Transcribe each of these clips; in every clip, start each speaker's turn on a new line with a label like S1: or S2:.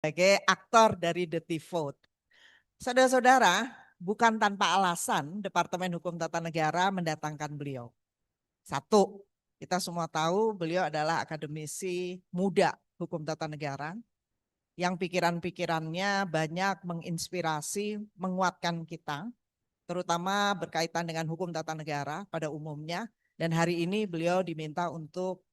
S1: sebagai aktor dari The Vote. Saudara-saudara, bukan tanpa alasan Departemen Hukum Tata Negara mendatangkan beliau. Satu, kita semua tahu beliau adalah akademisi muda hukum tata negara yang pikiran-pikirannya banyak menginspirasi, menguatkan kita, terutama berkaitan dengan hukum tata negara pada umumnya. Dan hari ini beliau diminta untuk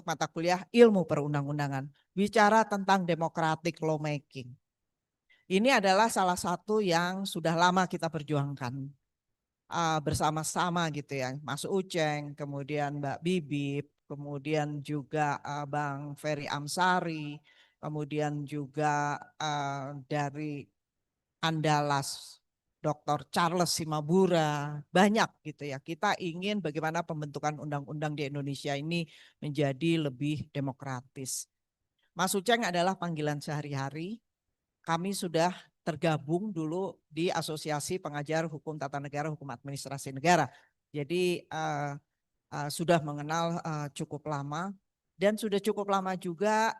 S1: mata kuliah ilmu perundang-undangan, bicara tentang democratic lawmaking. Ini adalah salah satu yang sudah lama kita perjuangkan bersama-sama gitu ya, Mas Uceng, kemudian Mbak Bibip, kemudian juga Bang Ferry Amsari, kemudian juga dari Andalas Dr. Charles Simabura, banyak gitu ya. Kita ingin bagaimana pembentukan undang-undang di Indonesia ini menjadi lebih demokratis. Mas Uceng adalah panggilan sehari-hari. Kami sudah tergabung dulu di Asosiasi Pengajar Hukum Tata Negara, Hukum Administrasi Negara. Jadi sudah mengenal cukup lama. Dan sudah cukup lama juga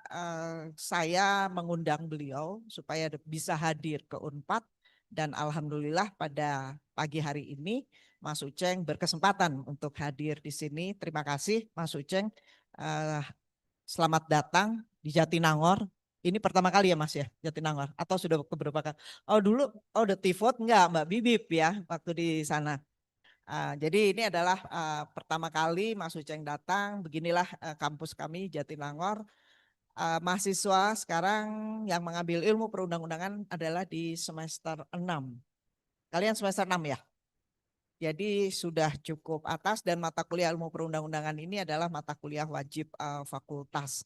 S1: saya mengundang beliau supaya bisa hadir ke Unpad. Dan alhamdulillah pada pagi hari ini Mas Uceng berkesempatan untuk hadir di sini. Terima kasih Mas Uceng. Selamat datang di Jatinangor. Ini pertama kali ya Mas ya, Jatinangor? Atau sudah beberapa kali? Oh dulu, The Vote enggak, Mbak Bibip ya waktu di sana. Jadi ini adalah pertama kali Mas Uceng datang. Beginilah kampus kami Jatinangor. Mahasiswa sekarang yang mengambil ilmu perundang-undangan adalah di semester 6. Kalian semester 6 ya? Jadi sudah cukup atas dan mata kuliah ilmu perundang-undangan ini adalah mata kuliah wajib fakultas.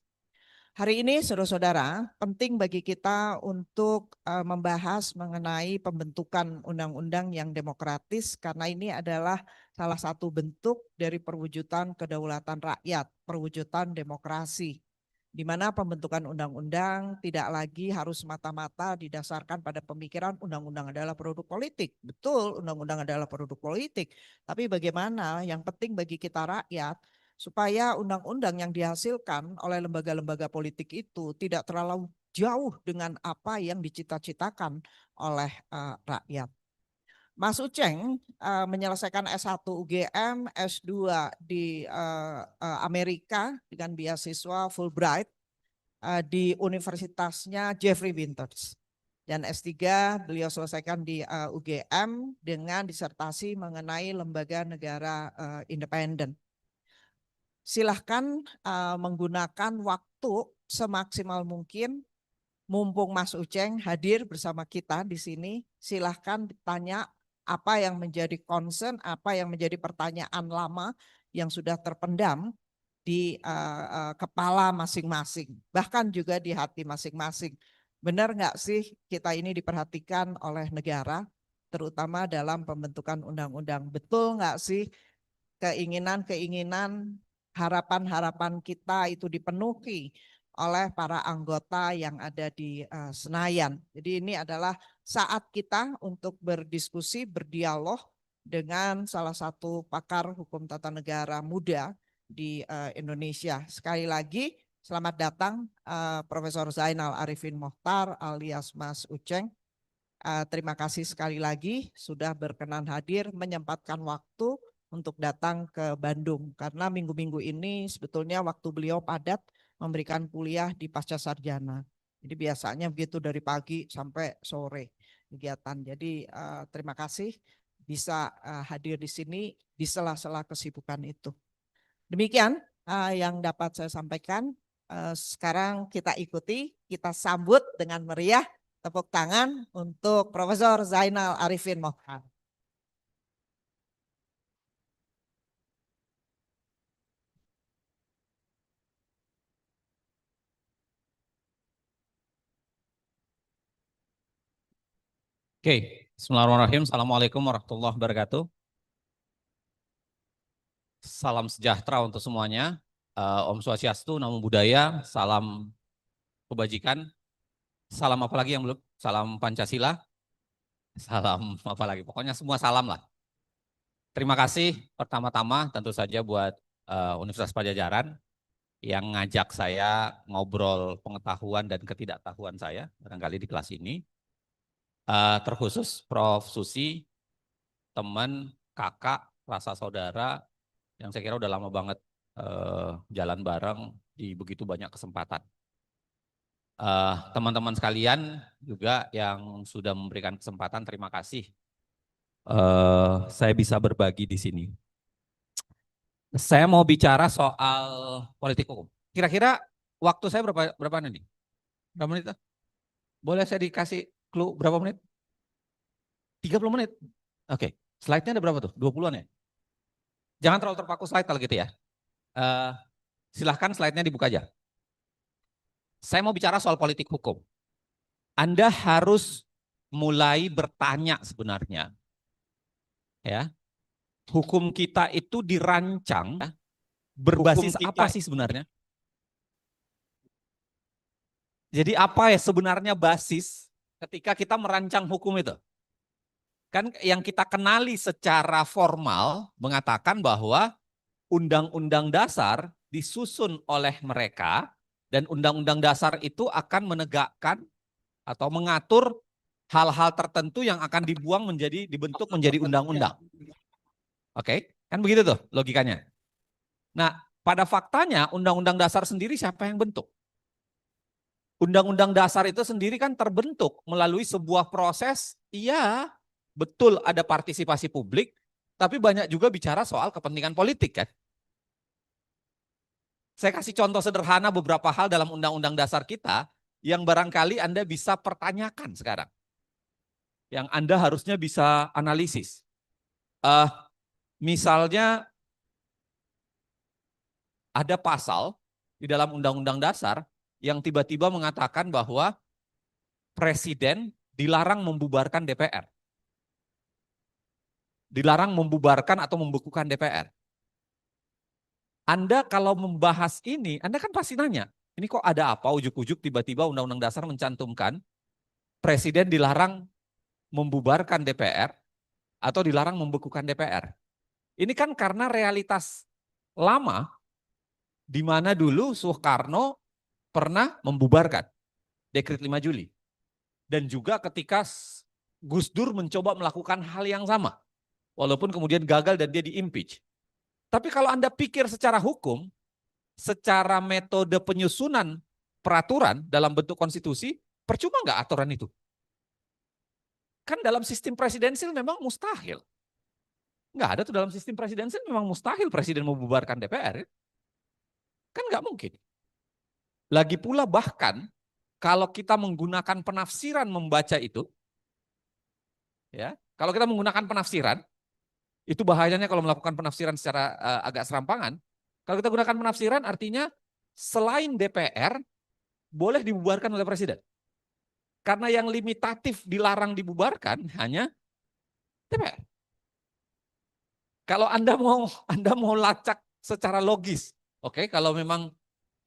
S1: Hari ini saudara-saudara penting bagi kita untuk membahas mengenai pembentukan undang-undang yang demokratis karena ini adalah salah satu bentuk dari perwujudan kedaulatan rakyat, perwujudan demokrasi. Di mana pembentukan undang-undang tidak lagi harus semata-mata didasarkan pada pemikiran undang-undang adalah produk politik. Betul, undang-undang adalah produk politik. Tapi bagaimana yang penting bagi kita rakyat supaya undang-undang yang dihasilkan oleh lembaga-lembaga politik itu tidak terlalu jauh dengan apa yang dicita-citakan oleh rakyat. Mas Uceng menyelesaikan S1 UGM, S2 di Amerika dengan beasiswa Fulbright di universitasnya Jeffrey Winters. Dan S3 beliau selesaikan di UGM dengan disertasi mengenai lembaga negara independen. Silahkan menggunakan waktu semaksimal mungkin. Mumpung Mas Uceng hadir bersama kita di sini, silahkan ditanya apa yang menjadi concern, apa yang menjadi pertanyaan lama yang sudah terpendam di kepala masing-masing, bahkan juga di hati masing-masing. Benar nggak sih kita ini diperhatikan oleh negara, terutama dalam pembentukan undang-undang? Betul nggak sih keinginan-keinginan, harapan-harapan kita itu dipenuhi oleh para anggota yang ada di Senayan. Jadi ini adalah saat kita untuk berdiskusi, berdialog dengan salah satu pakar hukum tata negara muda di Indonesia. Sekali lagi, selamat datang Profesor Zainal Arifin Mokhtar alias Mas Uceng. Terima kasih sekali lagi sudah berkenan hadir menyempatkan waktu untuk datang ke Bandung karena minggu-minggu ini sebetulnya waktu beliau padat memberikan kuliah di pasca sarjana. Jadi biasanya begitu dari pagi sampai sore kegiatan. Jadi terima kasih bisa hadir di sini di sela-sela kesibukan itu. Demikian yang dapat saya sampaikan. Sekarang kita ikuti, kita sambut dengan meriah tepuk tangan untuk Profesor Zainal Arifin Mokhtar.
S2: Oke, Bismillahirrahmanirrahim. Assalamualaikum warahmatullahi wabarakatuh. Salam sejahtera untuk semuanya. Om Swastiastu, Namo Buddhaya, salam kebajikan. Salam apa lagi yang belum? Salam Pancasila. Salam apa lagi? Pokoknya semua salam lah. Terima kasih pertama-tama tentu saja buat Universitas Pajajaran yang ngajak saya ngobrol pengetahuan dan ketidaktahuan saya barangkali di kelas ini. Terkhusus Prof. Susi, teman, kakak, rasa saudara yang saya kira udah lama banget jalan bareng di begitu banyak kesempatan. Teman-teman sekalian juga yang sudah memberikan kesempatan, terima kasih. Saya bisa berbagi di sini. Saya mau bicara soal politik hukum. Kira-kira waktu saya berapa nih? Berapa menit? Boleh saya dikasih clue berapa menit? 30 menit. Oke, slide-nya ada berapa tuh? 20-an ya? Jangan terlalu terpaku slide kalau gitu ya. Silahkan slide-nya dibuka aja. Saya mau bicara soal politik hukum. Anda harus mulai bertanya sebenarnya. Ya, hukum kita itu dirancang berbasis apa sih sebenarnya? Jadi apa ya sebenarnya basis ketika kita merancang hukum itu? Kan yang kita kenali secara formal mengatakan bahwa undang-undang dasar disusun oleh mereka dan undang-undang dasar itu akan menegakkan atau mengatur hal-hal tertentu yang akan dibentuk menjadi undang-undang. Oke, kan begitu tuh logikanya. Nah, pada faktanya undang-undang dasar sendiri siapa yang bentuk? Undang-undang dasar itu sendiri kan terbentuk melalui sebuah proses, iya betul ada partisipasi publik, tapi banyak juga bicara soal kepentingan politik kan. Saya kasih contoh sederhana beberapa hal dalam undang-undang dasar kita yang barangkali Anda bisa pertanyakan sekarang. Yang Anda harusnya bisa analisis. Misalnya ada pasal di dalam undang-undang dasar yang tiba-tiba mengatakan bahwa presiden dilarang membubarkan DPR. Dilarang membubarkan atau membekukan DPR. Anda kalau membahas ini, Anda kan pasti nanya, ini kok ada apa ujuk-ujuk tiba-tiba undang-undang dasar mencantumkan presiden dilarang membubarkan DPR atau dilarang membekukan DPR. Ini kan karena realitas lama di mana dulu Soekarno pernah membubarkan Dekret 5 Juli. Dan juga ketika Gus Dur mencoba melakukan hal yang sama. Walaupun kemudian gagal dan dia di-impeach. Tapi kalau Anda pikir secara hukum, secara metode penyusunan peraturan dalam bentuk konstitusi, percuma nggak aturan itu? Kan dalam sistem presidensil memang mustahil. Nggak ada tuh dalam sistem presidensil memang mustahil presiden membubarkan DPR. Kan nggak mungkin. Lagi pula bahkan kalau kita menggunakan penafsiran membaca itu, ya, kalau kita menggunakan penafsiran, itu bahayanya kalau melakukan penafsiran secara agak serampangan. Kalau kita gunakan penafsiran artinya selain DPR boleh dibubarkan oleh presiden. Karena yang limitatif dilarang dibubarkan hanya DPR. Kalau Anda mau lacak secara logis, oke, kalau memang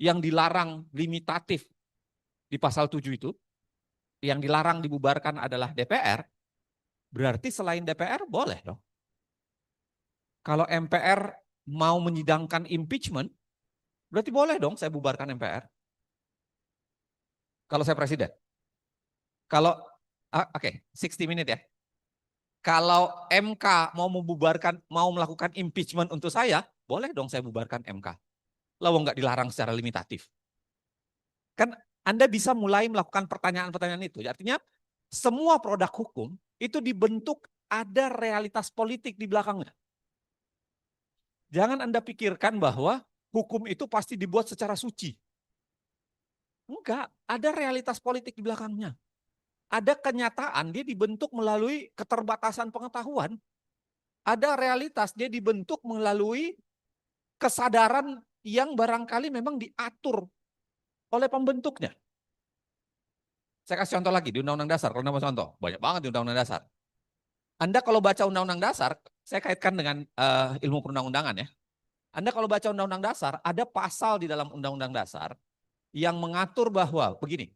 S2: yang dilarang limitatif di pasal 7 itu, yang dilarang dibubarkan adalah DPR, berarti selain DPR boleh dong. Kalau MPR mau menyidangkan impeachment, berarti boleh dong saya bubarkan MPR. Kalau saya presiden. Kalau, oke, 60 menit ya. Kalau MK mau melakukan impeachment untuk saya, boleh dong saya bubarkan MK. Lalu nggak dilarang secara limitatif. Kan Anda bisa mulai melakukan pertanyaan-pertanyaan itu. Artinya semua produk hukum itu dibentuk ada realitas politik di belakangnya. Jangan Anda pikirkan bahwa hukum itu pasti dibuat secara suci. Enggak, ada realitas politik di belakangnya. Ada kenyataan dia dibentuk melalui keterbatasan pengetahuan. Ada realitas dia dibentuk melalui kesadaran yang barangkali memang diatur oleh pembentuknya. Saya kasih contoh lagi di Undang-Undang Dasar. Kalau nama contoh, banyak banget di Undang-Undang Dasar. Anda kalau baca Undang-Undang Dasar, saya kaitkan dengan ilmu perundang-undangan ya. Anda kalau baca Undang-Undang Dasar, ada pasal di dalam Undang-Undang Dasar yang mengatur bahwa begini,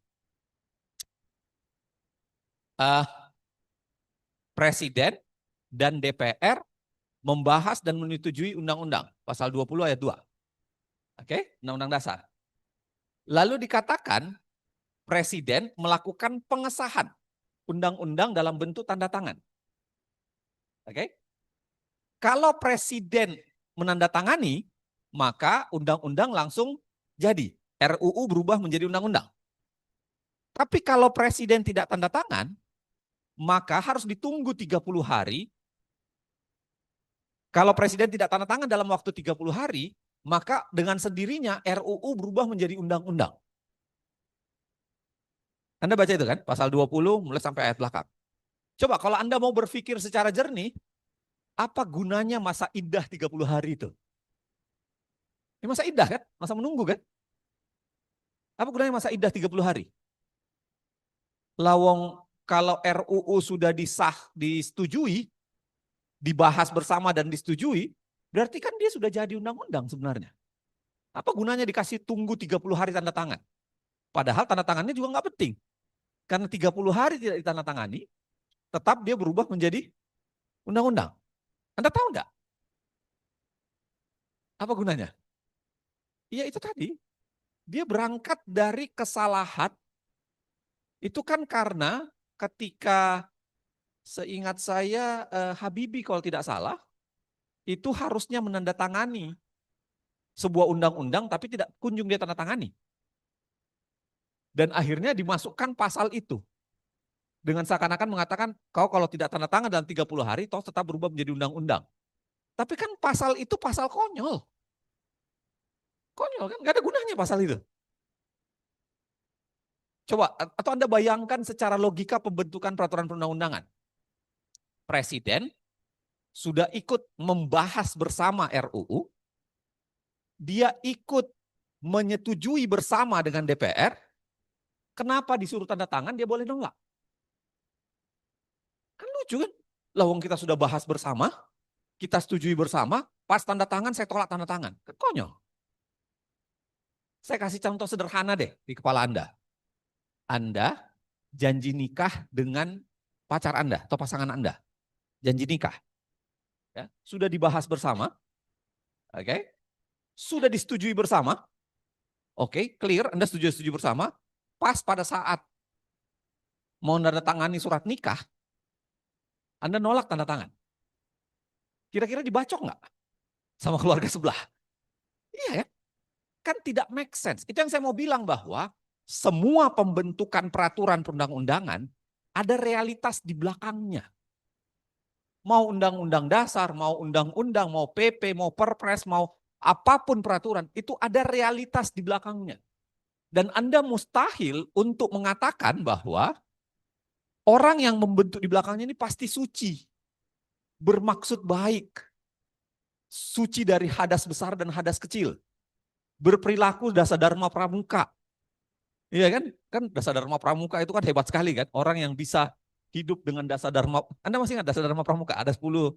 S2: Presiden dan DPR membahas dan menyetujui undang-undang, pasal 20 ayat 2. Oke, Undang-Undang Dasar. Lalu dikatakan Presiden melakukan pengesahan undang-undang dalam bentuk tanda tangan. Oke? Kalau Presiden menandatangani, maka undang-undang langsung jadi. RUU berubah menjadi undang-undang. Tapi kalau Presiden tidak tanda tangan, maka harus ditunggu 30 hari. Kalau Presiden tidak tanda tangan dalam waktu 30 hari, maka dengan sendirinya RUU berubah menjadi undang-undang. Anda baca itu kan, pasal 20 mulai sampai ayat belakang. Coba kalau Anda mau berpikir secara jernih, apa gunanya masa iddah 30 hari itu? Ya masa iddah kan, masa menunggu kan? Apa gunanya masa iddah 30 hari? Lawong kalau RUU sudah disetujui, dibahas bersama dan disetujui, berarti kan dia sudah jadi undang-undang sebenarnya. Apa gunanya dikasih tunggu 30 hari tanda tangan? Padahal tanda tangannya juga nggak penting. Karena 30 hari tidak ditandatangani, tetap dia berubah menjadi undang-undang. Anda tahu nggak? Apa gunanya? Ya itu tadi, dia berangkat dari kesalahan, itu kan karena ketika seingat saya Habibie kalau tidak salah, itu harusnya menandatangani sebuah undang-undang tapi tidak kunjung dia tanda tangani. Dan akhirnya dimasukkan pasal itu. Dengan seakan-akan mengatakan, kau kalau tidak tanda tangan dalam 30 hari, toh tetap berubah menjadi undang-undang. Tapi kan pasal itu pasal konyol. Konyol kan, gak ada gunanya pasal itu. Coba, atau Anda bayangkan secara logika pembentukan peraturan perundang-undangan. Presiden sudah ikut membahas bersama RUU, dia ikut menyetujui bersama dengan DPR, kenapa disuruh tanda tangan dia boleh nolak? Kan lucu kan? Lawang kita sudah bahas bersama, kita setujui bersama, pas tanda tangan saya tolak tanda tangan. Kan konyol. Saya kasih contoh sederhana deh di kepala Anda. Anda janji nikah dengan pacar Anda atau pasangan Anda. Janji nikah. Ya, sudah dibahas bersama. Oke. Sudah disetujui bersama. Oke, clear, Anda setuju bersama. Pas pada saat mau menandatangani surat nikah, Anda nolak tanda tangan. Kira-kira dibacok nggak sama keluarga sebelah? Iya ya, kan tidak make sense. Itu yang saya mau bilang bahwa semua pembentukan peraturan perundang-undangan ada realitas di belakangnya. Mau undang-undang dasar, mau undang-undang, mau PP, mau perpres, mau apapun peraturan, itu ada realitas di belakangnya. Dan Anda mustahil untuk mengatakan bahwa orang yang membentuk di belakangnya ini pasti suci, bermaksud baik, suci dari hadas besar dan hadas kecil, berperilaku dasar dharma pramuka. Iya kan? Kan dasar dharma pramuka itu kan hebat sekali kan, orang yang bisa hidup dengan dasar dharma. Anda masih ingat dasar dharma pramuka? Ada 10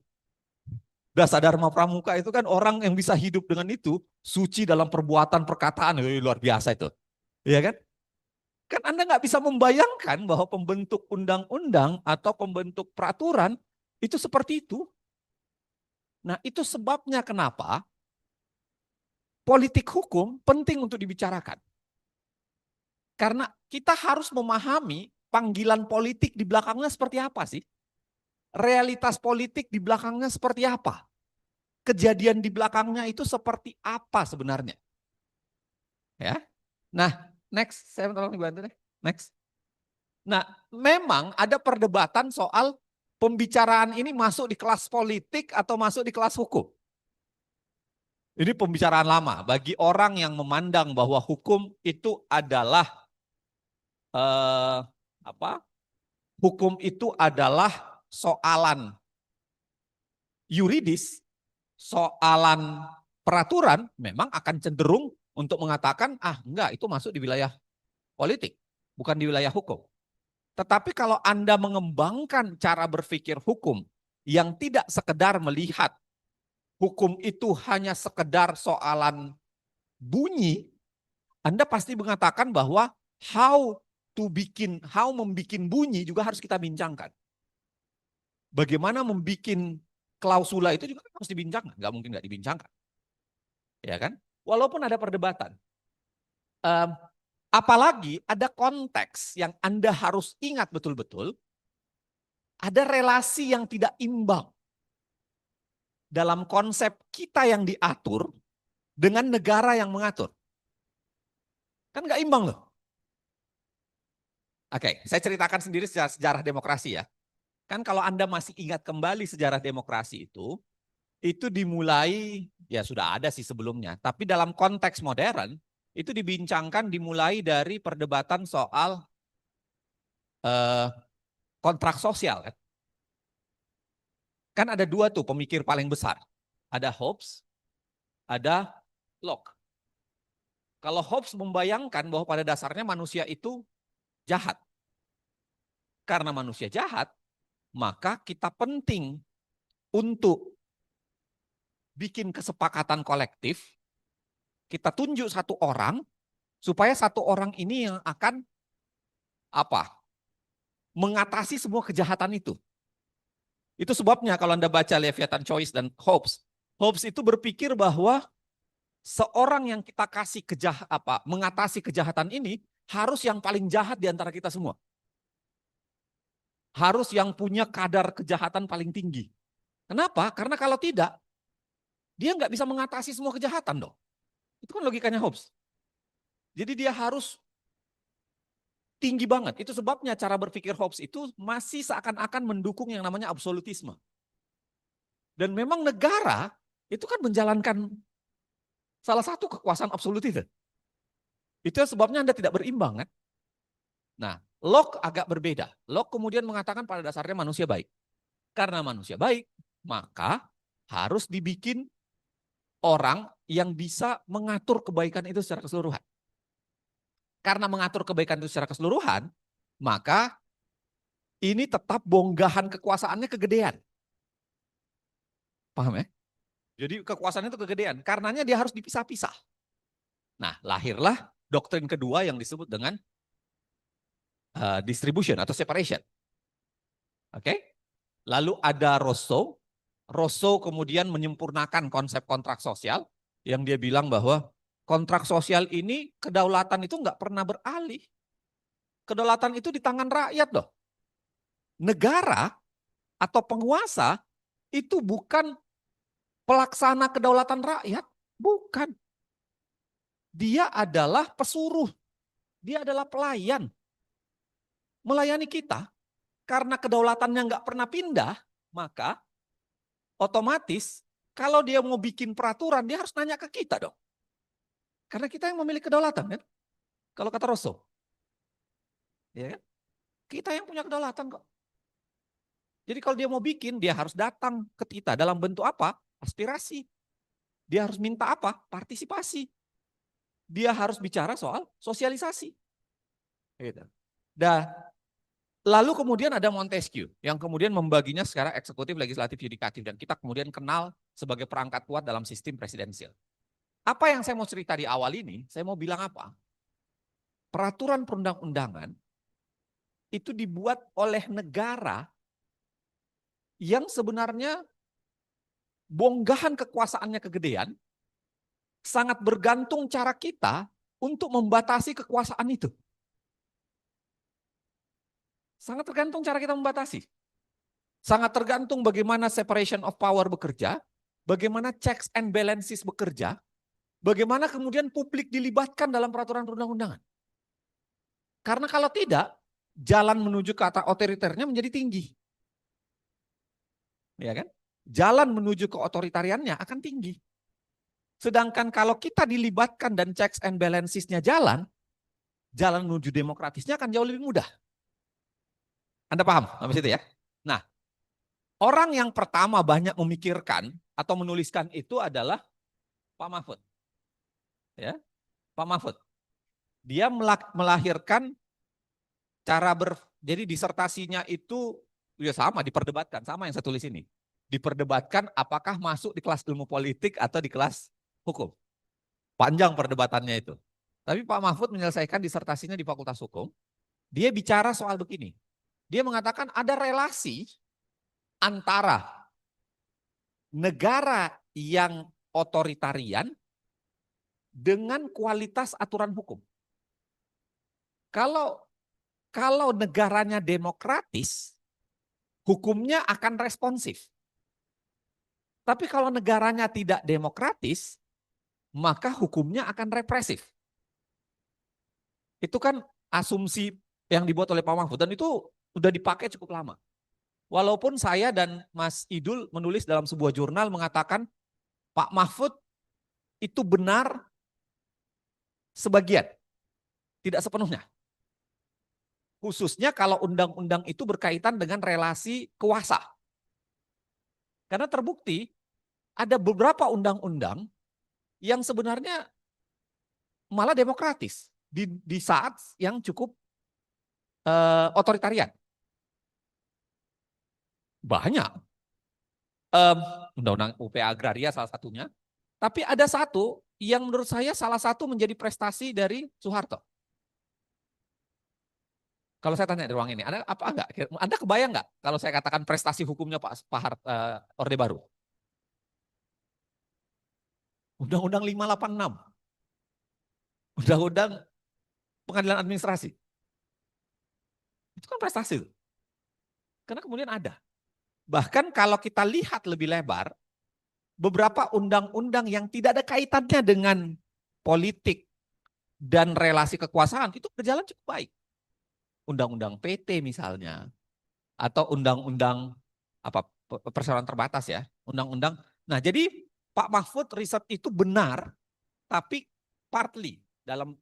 S2: dasar dharma pramuka itu kan orang yang bisa hidup dengan itu, suci dalam perbuatan, perkataan, luar biasa itu. Iya kan? Kan Anda nggak bisa membayangkan bahwa pembentuk undang-undang atau pembentuk peraturan itu seperti itu. Nah itu sebabnya kenapa politik hukum penting untuk dibicarakan. Karena kita harus memahami panggilan politik di belakangnya seperti apa sih. Realitas politik di belakangnya seperti apa. Kejadian di belakangnya itu seperti apa sebenarnya. Ya. Nah next, saya tolong dibantu deh. Next. Nah, memang ada perdebatan soal pembicaraan ini masuk di kelas politik atau masuk di kelas hukum. Ini pembicaraan lama bagi orang yang memandang bahwa hukum itu adalah hukum itu adalah soalan yuridis, soalan peraturan, memang akan cenderung untuk mengatakan enggak, itu masuk di wilayah politik, bukan di wilayah hukum. Tetapi kalau Anda mengembangkan cara berpikir hukum yang tidak sekedar melihat hukum itu hanya sekedar soalan bunyi, Anda pasti mengatakan bahwa how membikin bunyi juga harus kita bincangkan. Bagaimana membikin klausula itu juga harus dibincangkan, nggak mungkin nggak dibincangkan. Ya kan?
S3: walaupun ada perdebatan. Apalagi ada konteks yang Anda harus ingat betul-betul, ada relasi yang tidak imbang dalam konsep kita yang diatur dengan negara yang mengatur. Kan nggak imbang loh. Oke, saya ceritakan sendiri sejarah demokrasi ya. Kan kalau Anda masih ingat kembali sejarah demokrasi itu dimulai, ya sudah ada sih sebelumnya, tapi dalam konteks modern, itu dibincangkan dimulai dari perdebatan soal kontrak sosial. Kan ada dua tuh pemikir paling besar. Ada Hobbes, ada Locke. Kalau Hobbes membayangkan bahwa pada dasarnya manusia itu jahat. Karena manusia jahat, maka kita penting untuk bikin kesepakatan kolektif, kita tunjuk satu orang, supaya satu orang ini yang akan mengatasi semua kejahatan itu. Itu sebabnya kalau Anda baca Leviathan Choice dan Hobbes, Hobbes itu berpikir bahwa seorang yang kita kasih mengatasi kejahatan ini harus yang paling jahat di antara kita semua. Harus yang punya kadar kejahatan paling tinggi. Kenapa? Karena kalau tidak, dia nggak bisa mengatasi semua kejahatan dong. Itu kan logikanya Hobbes. Jadi dia harus tinggi banget. Itu sebabnya cara berpikir Hobbes itu masih seakan-akan mendukung yang namanya absolutisme. Dan memang negara itu kan menjalankan salah satu kekuasaan absolut itu. Itu sebabnya Anda tidak berimbang kan. Nah, Locke agak berbeda. Locke kemudian mengatakan pada dasarnya manusia baik. Karena manusia baik, maka harus dibikin orang yang bisa mengatur kebaikan itu secara keseluruhan. Karena mengatur kebaikan itu secara keseluruhan, maka ini tetap bonggahan kekuasaannya kegedean. Paham ya? Jadi kekuasaannya itu kegedean. Karenanya dia harus dipisah-pisah. Nah, lahirlah doktrin kedua yang disebut dengan distribution atau separation. Oke? Lalu ada Rousseau. Rousseau kemudian menyempurnakan konsep kontrak sosial yang dia bilang bahwa kontrak sosial ini kedaulatan itu nggak pernah beralih. Kedaulatan itu di tangan rakyat loh. Negara atau penguasa itu bukan pelaksana kedaulatan rakyat, bukan. Dia adalah pesuruh, dia adalah pelayan. Melayani kita, karena kedaulatannya nggak pernah pindah, maka otomatis kalau dia mau bikin peraturan, dia harus nanya ke kita dong. Karena kita yang memiliki kedaulatan kan, kalau kata Rousseau. Ya kan? Kita yang punya kedaulatan kok. Jadi kalau dia mau bikin, dia harus datang ke kita dalam bentuk apa? Aspirasi. Dia harus minta apa? Partisipasi. Dia harus bicara soal sosialisasi. Gitu. Dan lalu kemudian ada Montesquieu yang kemudian membaginya secara eksekutif, legislatif, yudikatif. Dan kita kemudian kenal sebagai perangkat kuat dalam sistem presidensial. Apa yang saya mau cerita di awal ini, saya mau bilang apa? Peraturan perundang-undangan itu dibuat oleh negara yang sebenarnya bonggahan kekuasaannya kegedean, sangat bergantung cara kita untuk membatasi kekuasaan itu. Sangat tergantung cara kita membatasi. Sangat tergantung bagaimana separation of power bekerja, bagaimana checks and balances bekerja, bagaimana kemudian publik dilibatkan dalam peraturan perundang-undangan. Karena kalau tidak, jalan menuju ke kata otoriternya menjadi tinggi. Ya kan? Jalan menuju ke otoritariannya akan tinggi. Sedangkan kalau kita dilibatkan dan checks and balancesnya jalan menuju demokratisnya akan jauh lebih mudah. Anda paham sampai situ ya? Nah, orang yang pertama banyak memikirkan atau menuliskan itu adalah Pak Mahfud. Ya, Pak Mahfud. Dia melahirkan jadi disertasinya itu ya sama diperdebatkan, sama yang saya tulis ini. Diperdebatkan apakah masuk di kelas ilmu politik atau di kelas hukum. Panjang perdebatannya itu. Tapi Pak Mahfud menyelesaikan disertasinya di Fakultas Hukum. Dia bicara soal begini. Dia mengatakan ada relasi antara negara yang otoritarian dengan kualitas aturan hukum. Kalau negaranya demokratis, hukumnya akan responsif. Tapi kalau negaranya tidak demokratis, maka hukumnya akan represif. Itu kan asumsi yang dibuat oleh Pak Mahfud dan itu sudah dipakai cukup lama. Walaupun saya dan Mas Idul menulis dalam sebuah jurnal mengatakan Pak Mahfud itu benar sebagian, tidak sepenuhnya. Khususnya kalau undang-undang itu berkaitan dengan relasi kuasa. Karena terbukti ada beberapa undang-undang yang sebenarnya malah demokratis di saat yang cukup otoritarian. Banyak. Undang-undang UPA Agraria salah satunya. Tapi ada satu yang menurut saya salah satu menjadi prestasi dari Soeharto. Kalau saya tanya di ruang ini, ada apa enggak? Anda kebayang enggak kalau saya katakan prestasi hukumnya Pak Orde Baru? Undang-undang 586. Undang-undang pengadilan administrasi. Itu kan prestasi. Karena kemudian ada. Bahkan kalau kita lihat lebih lebar, beberapa undang-undang yang tidak ada kaitannya dengan politik dan relasi kekuasaan itu berjalan cukup baik. Undang-undang PT misalnya, atau undang-undang perseroan terbatas ya, undang-undang. Nah jadi Pak Mahfud riset itu benar, tapi partly dalam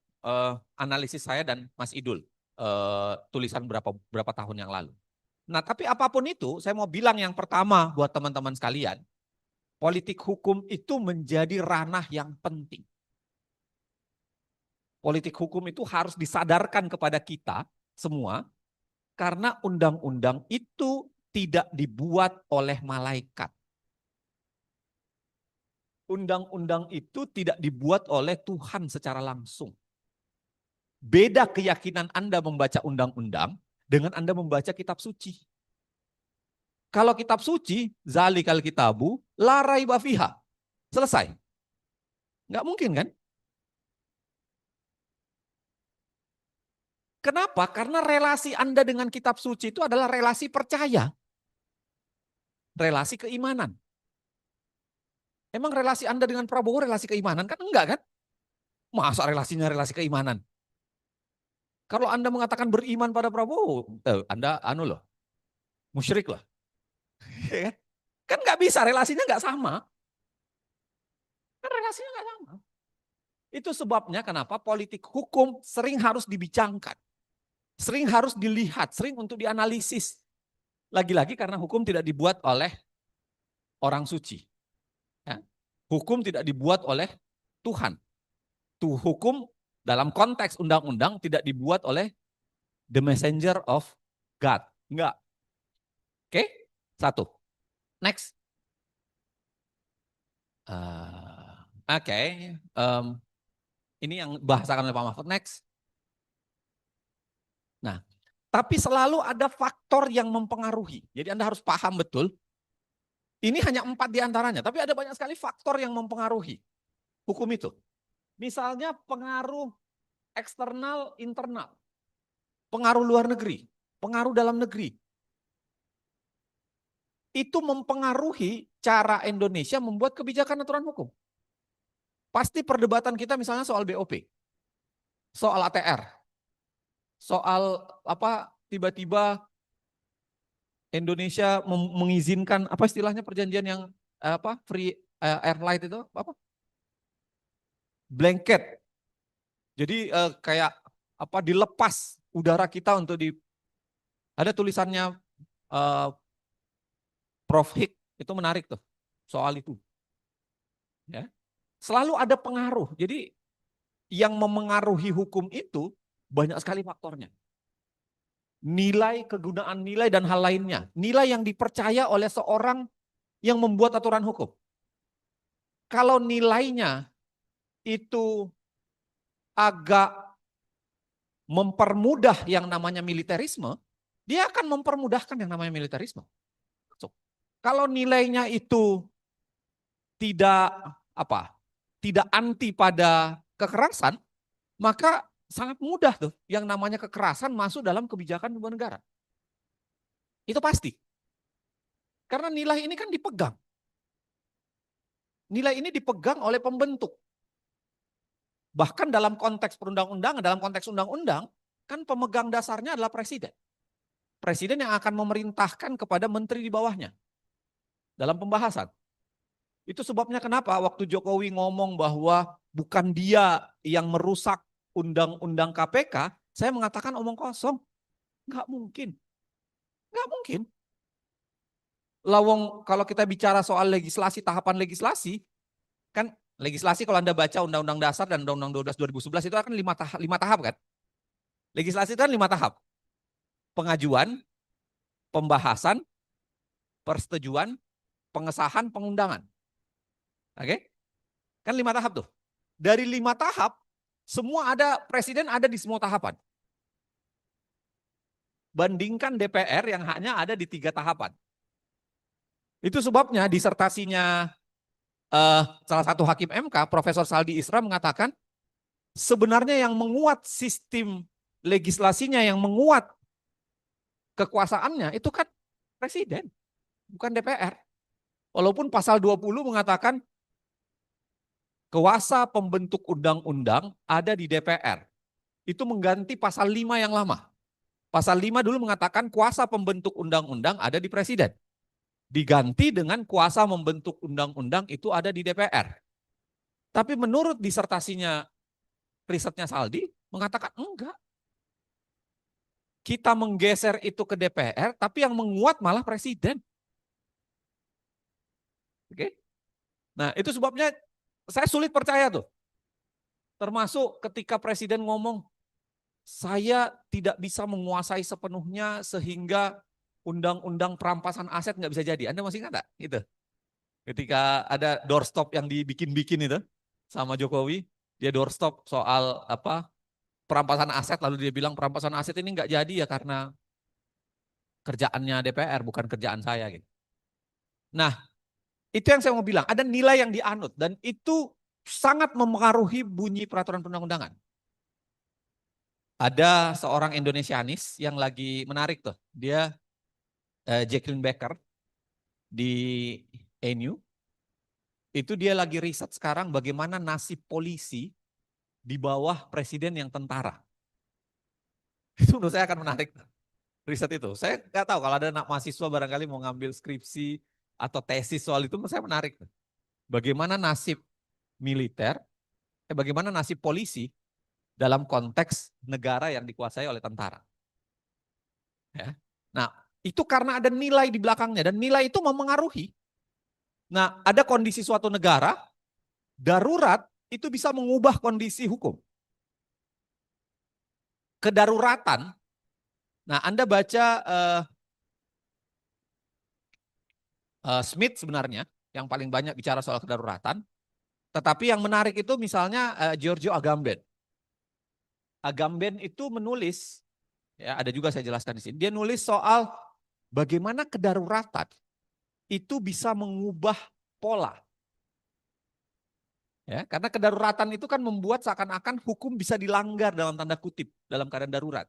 S3: analisis saya dan Mas Idul tulisan berapa tahun yang lalu. Nah tapi apapun itu, saya mau bilang yang pertama buat teman-teman sekalian, politik hukum itu menjadi ranah yang penting. Politik hukum itu harus disadarkan kepada kita semua, karena undang-undang itu tidak dibuat oleh malaikat. Undang-undang itu tidak dibuat oleh Tuhan secara langsung. Beda keyakinan Anda membaca undang-undang dengan Anda membaca kitab suci. Kalau kitab suci, zalikal kitabu la raiba fiha. Selesai. Nggak mungkin kan? Kenapa? Karena relasi Anda dengan kitab suci itu adalah relasi percaya. Relasi keimanan. Emang relasi Anda dengan Prabowo relasi keimanan? Kan enggak kan? Masa relasinya relasi keimanan? Kalau Anda mengatakan beriman pada Prabowo, Anda musyrik loh. Kan nggak bisa, relasinya nggak sama. Kan relasinya nggak sama. Itu sebabnya kenapa politik hukum sering harus dibincangkan. Sering harus dilihat, sering untuk dianalisis. Lagi-lagi karena hukum tidak dibuat oleh orang suci. Ya. Hukum tidak dibuat oleh Tuhan. Hukum dalam konteks undang-undang tidak dibuat oleh the messenger of God. Enggak. Oke, satu. Next. Oke. Ini yang bahasakan oleh Pak Mahfud. Next. Nah, tapi selalu ada faktor yang mempengaruhi. Jadi Anda harus paham betul. Ini hanya 4 diantaranya, tapi ada banyak sekali faktor yang mempengaruhi hukum itu. Misalnya pengaruh eksternal, internal. Pengaruh luar negeri, pengaruh dalam negeri. Itu mempengaruhi cara Indonesia membuat kebijakan aturan hukum. Pasti perdebatan kita misalnya soal BOP, soal ATR, soal tiba-tiba Indonesia mengizinkan istilahnya perjanjian yang free air flight itu blanket. Jadi kayak dilepas udara kita untuk ada tulisannya Prof. Hik itu menarik tuh soal itu. Ya. Selalu ada pengaruh. Jadi yang memengaruhi hukum itu banyak sekali faktornya. Nilai, kegunaan nilai dan hal lainnya. Nilai yang dipercaya oleh seorang yang membuat aturan hukum. Kalau nilainya itu agak mempermudah yang namanya militerisme, dia akan mempermudahkan yang namanya militerisme. Kalau nilainya itu tidak tidak anti pada kekerasan, maka sangat mudah tuh yang namanya kekerasan masuk dalam kebijakan sebuah negara. Itu pasti. Karena nilai ini kan dipegang. Nilai ini dipegang oleh pembentuk. Bahkan dalam konteks perundang-undangan, dalam konteks undang-undang, kan pemegang dasarnya adalah presiden. Presiden yang akan memerintahkan kepada menteri di bawahnya dalam pembahasan. Itu sebabnya kenapa waktu Jokowi ngomong bahwa bukan dia yang merusak undang-undang KPK, saya mengatakan omong kosong. Nggak mungkin. Nggak mungkin. Lawang kalau kita bicara soal legislasi, tahapan legislasi, kan legislasi kalau Anda baca Undang-Undang Dasar dan Undang-Undang 12 2011 itu akan 5 tahap kan. Legislasi itu kan 5 tahap. Pengajuan, pembahasan, persetujuan, pengesahan, pengundangan. Oke? Kan 5 tahap tuh. Dari 5 tahap, semua ada, presiden ada di semua tahapan. Bandingkan DPR yang hanya ada di 3 tahapan. Itu sebabnya disertasinya salah satu hakim MK, Profesor Saldi Isra mengatakan, sebenarnya yang menguat sistem legislasinya, yang menguat kekuasaannya, itu kan presiden, bukan DPR. Walaupun pasal 20 mengatakan, kuasa pembentuk undang-undang ada di DPR. Itu mengganti pasal 5 yang lama. Pasal 5 dulu mengatakan kuasa pembentuk undang-undang ada di presiden. Diganti dengan kuasa membentuk undang-undang itu ada di DPR. Tapi menurut disertasinya, risetnya Saldi, mengatakan enggak. Kita menggeser itu ke DPR, tapi yang menguat malah presiden. Oke? Nah, itu sebabnya saya sulit percaya tuh. Termasuk ketika presiden ngomong, saya tidak bisa menguasai sepenuhnya sehingga undang-undang perampasan aset nggak bisa jadi. Anda masih ingat nggak? Gitu. Ketika ada doorstop yang dibikin-bikin itu sama Jokowi, dia doorstop soal apa perampasan aset, lalu dia bilang perampasan aset ini nggak jadi ya karena kerjaannya DPR, bukan kerjaan saya. Gitu. Nah, itu yang saya mau bilang, ada nilai yang dianut dan itu sangat memengaruhi bunyi peraturan perundang-undangan. Ada seorang Indonesianis yang lagi menarik tuh, dia Jacqueline Becker di ANU, itu dia lagi riset sekarang bagaimana nasib polisi di bawah presiden yang tentara. Itu menurut saya akan menarik riset itu. Saya nggak tahu kalau ada anak mahasiswa barangkali mau ngambil skripsi atau tesis soal itu, menurut saya menarik. Bagaimana nasib militer, bagaimana nasib polisi dalam konteks negara yang dikuasai oleh tentara. Ya. Nah, itu karena ada nilai di belakangnya dan nilai itu memengaruhi. Nah, ada kondisi suatu negara, darurat itu bisa mengubah kondisi hukum. Kedaruratan, nah Anda baca Smith sebenarnya, yang paling banyak bicara soal kedaruratan, tetapi yang menarik itu misalnya Giorgio Agamben. Agamben itu menulis, ya ada juga saya jelaskan di sini, dia nulis soal bagaimana kedaruratan itu bisa mengubah pola. Ya, karena kedaruratan itu kan membuat seakan-akan hukum bisa dilanggar dalam tanda kutip dalam keadaan darurat.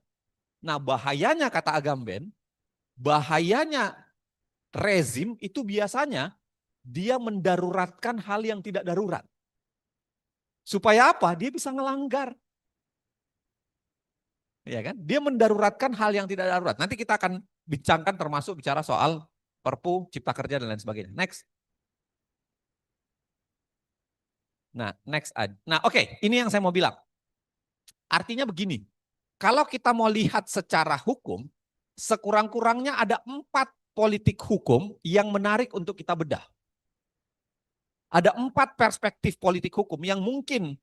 S3: Nah, bahayanya kata Agamben, bahayanya rezim itu biasanya dia mendaruratkan hal yang tidak darurat. Supaya apa? Dia bisa ngelanggar. Ya kan? Dia mendaruratkan hal yang tidak darurat. Nanti kita akan bincangkan termasuk bicara soal Perpu Cipta Kerja dan lain sebagainya. Next. Nah, next. Nah, oke, ini yang saya mau bilang. Artinya begini, kalau kita mau lihat secara hukum, sekurang-kurangnya ada 4 politik hukum yang menarik untuk kita bedah. Ada 4 perspektif politik hukum yang mungkin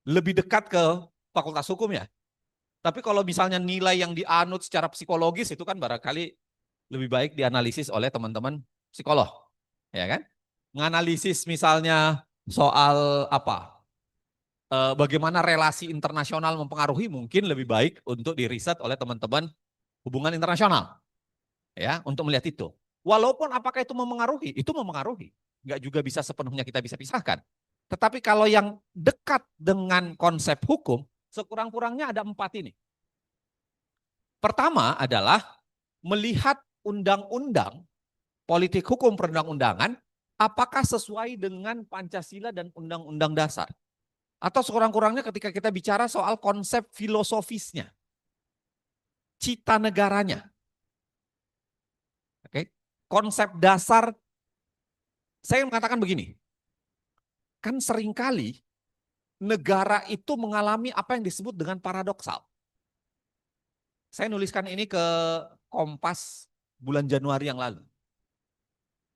S3: lebih dekat ke fakultas hukum ya. Tapi kalau misalnya nilai yang dianut secara psikologis itu kan barangkali lebih baik dianalisis oleh teman-teman psikolog. Ya kan? Nganalisis misalnya soal apa? Bagaimana relasi internasional mempengaruhi, mungkin lebih baik untuk diriset oleh teman-teman hubungan internasional. Ya, untuk melihat itu. Walaupun apakah itu memengaruhi? Itu memengaruhi. Enggak juga bisa sepenuhnya kita bisa pisahkan. Tetapi kalau yang dekat dengan konsep hukum, sekurang-kurangnya ada 4 ini. Pertama adalah melihat undang-undang, politik hukum perundang-undangan, apakah sesuai dengan Pancasila dan Undang-Undang Dasar. Atau sekurang-kurangnya ketika kita bicara soal konsep filosofisnya, cita negaranya. Oke, konsep dasar, saya mengatakan begini, kan seringkali negara itu mengalami apa yang disebut dengan paradoksal. Saya nuliskan ini ke Kompas bulan Januari yang lalu.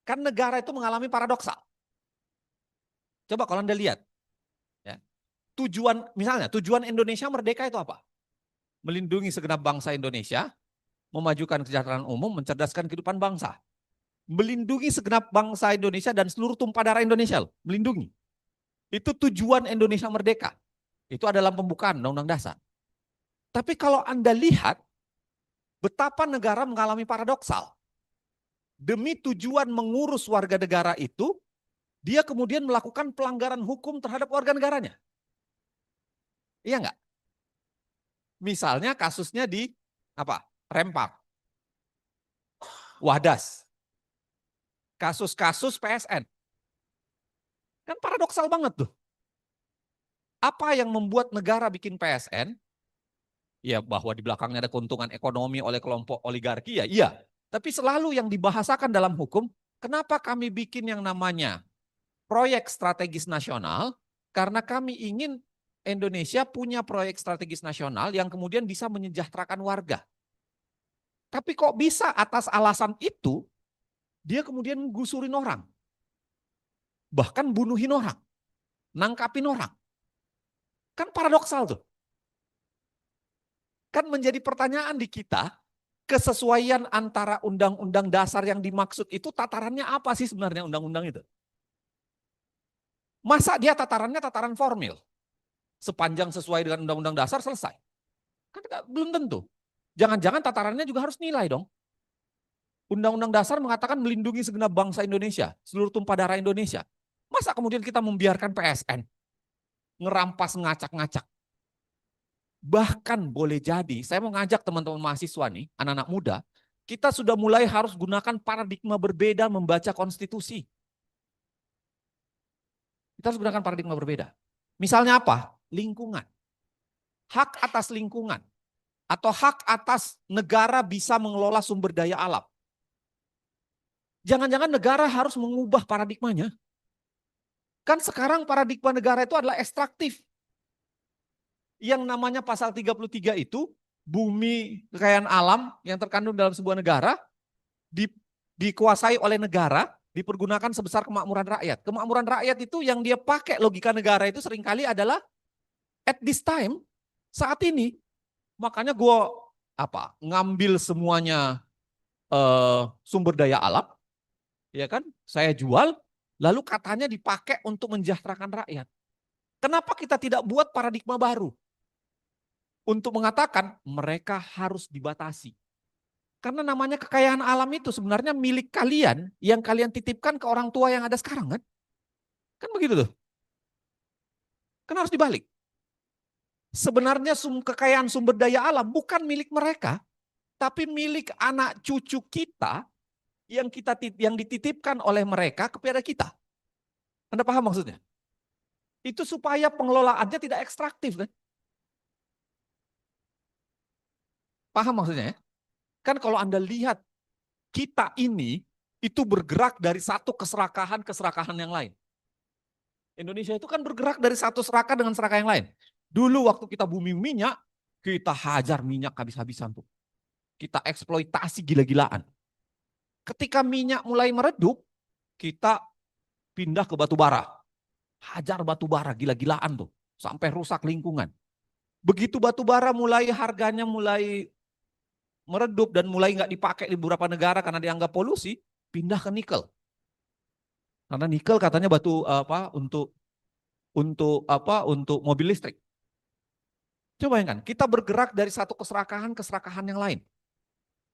S3: Kan negara itu mengalami paradoksal. Coba kalau Anda lihat, ya, misalnya tujuan Indonesia merdeka itu apa? Melindungi segenap bangsa Indonesia, memajukan kesejahteraan umum, mencerdaskan kehidupan bangsa. Melindungi segenap bangsa Indonesia dan seluruh tumpah darah Indonesia, melindungi. Itu tujuan Indonesia merdeka. Itu adalah pembukaan Undang-Undang Dasar. Tapi kalau Anda lihat, betapa negara mengalami paradoksal. Demi tujuan mengurus warga negara itu, dia kemudian melakukan pelanggaran hukum terhadap warga negaranya. Iya enggak? Misalnya kasusnya di Rempang, Wadas, kasus-kasus PSN. Kan paradoksal banget tuh. Apa yang membuat negara bikin PSN? Ya bahwa di belakangnya ada keuntungan ekonomi oleh kelompok oligarki, ya iya. Tapi selalu yang dibahasakan dalam hukum, kenapa kami bikin yang namanya proyek strategis nasional? Karena kami ingin Indonesia punya proyek strategis nasional yang kemudian bisa menyejahterakan warga. Tapi kok bisa atas alasan itu, dia kemudian gusurin orang. Bahkan bunuhin orang, nangkapin orang. Kan paradoksal tuh. Kan menjadi pertanyaan di kita, kesesuaian antara undang-undang dasar yang dimaksud itu tatarannya apa sih sebenarnya undang-undang itu? Masa dia tatarannya tataran formil? Sepanjang sesuai dengan undang-undang dasar selesai? Kan belum tentu. Jangan-jangan tatarannya juga harus nilai dong. Undang-undang dasar mengatakan melindungi segenap bangsa Indonesia, seluruh tumpah darah Indonesia. Masa kemudian kita membiarkan PSN ngerampas ngacak-ngacak? Bahkan boleh jadi, saya mau ngajak teman-teman mahasiswa nih, anak-anak muda, kita sudah mulai harus gunakan paradigma berbeda membaca konstitusi. Kita harus gunakan paradigma berbeda. Misalnya apa? Lingkungan. Hak atas lingkungan. Atau hak atas negara bisa mengelola sumber daya alam. Jangan-jangan negara harus mengubah paradigmanya. Kan sekarang paradigma negara itu adalah ekstraktif. Yang namanya pasal 33 itu, bumi kekayaan alam yang terkandung dalam sebuah negara, dikuasai oleh negara, dipergunakan sebesar kemakmuran rakyat. Kemakmuran rakyat itu yang dia pakai logika negara itu seringkali adalah at this time, saat ini. Makanya gue ngambil semuanya sumber daya alam, ya kan? Saya jual, lalu katanya dipakai untuk mensejahterakan rakyat. Kenapa kita tidak buat paradigma baru? Untuk mengatakan mereka harus dibatasi. Karena namanya kekayaan alam itu sebenarnya milik kalian yang kalian titipkan ke orang tua yang ada sekarang kan? Kan begitu tuh. Kan harus dibalik. Sebenarnya kekayaan sumber daya alam bukan milik mereka, tapi milik anak cucu kita yang dititipkan oleh mereka kepada kita. Anda paham maksudnya? Itu supaya pengelolaannya tidak ekstraktif kan? Paham maksudnya ya? Kan kalau Anda lihat kita ini itu bergerak dari satu keserakahan yang lain. Indonesia itu kan bergerak dari satu serakah dengan serakah yang lain. Dulu waktu kita booming minyak, kita hajar minyak habis-habisan tuh. Kita eksploitasi gila-gilaan. Ketika minyak mulai meredup, kita pindah ke batu bara. Hajar batu bara gila-gilaan tuh, sampai rusak lingkungan. Begitu batu bara harganya mulai meredup dan mulai nggak dipakai di beberapa negara karena dianggap polusi, pindah ke nikel. Karena nikel katanya batu untuk mobil listrik. Coba bayangkan, kita bergerak dari satu keserakahan yang lain.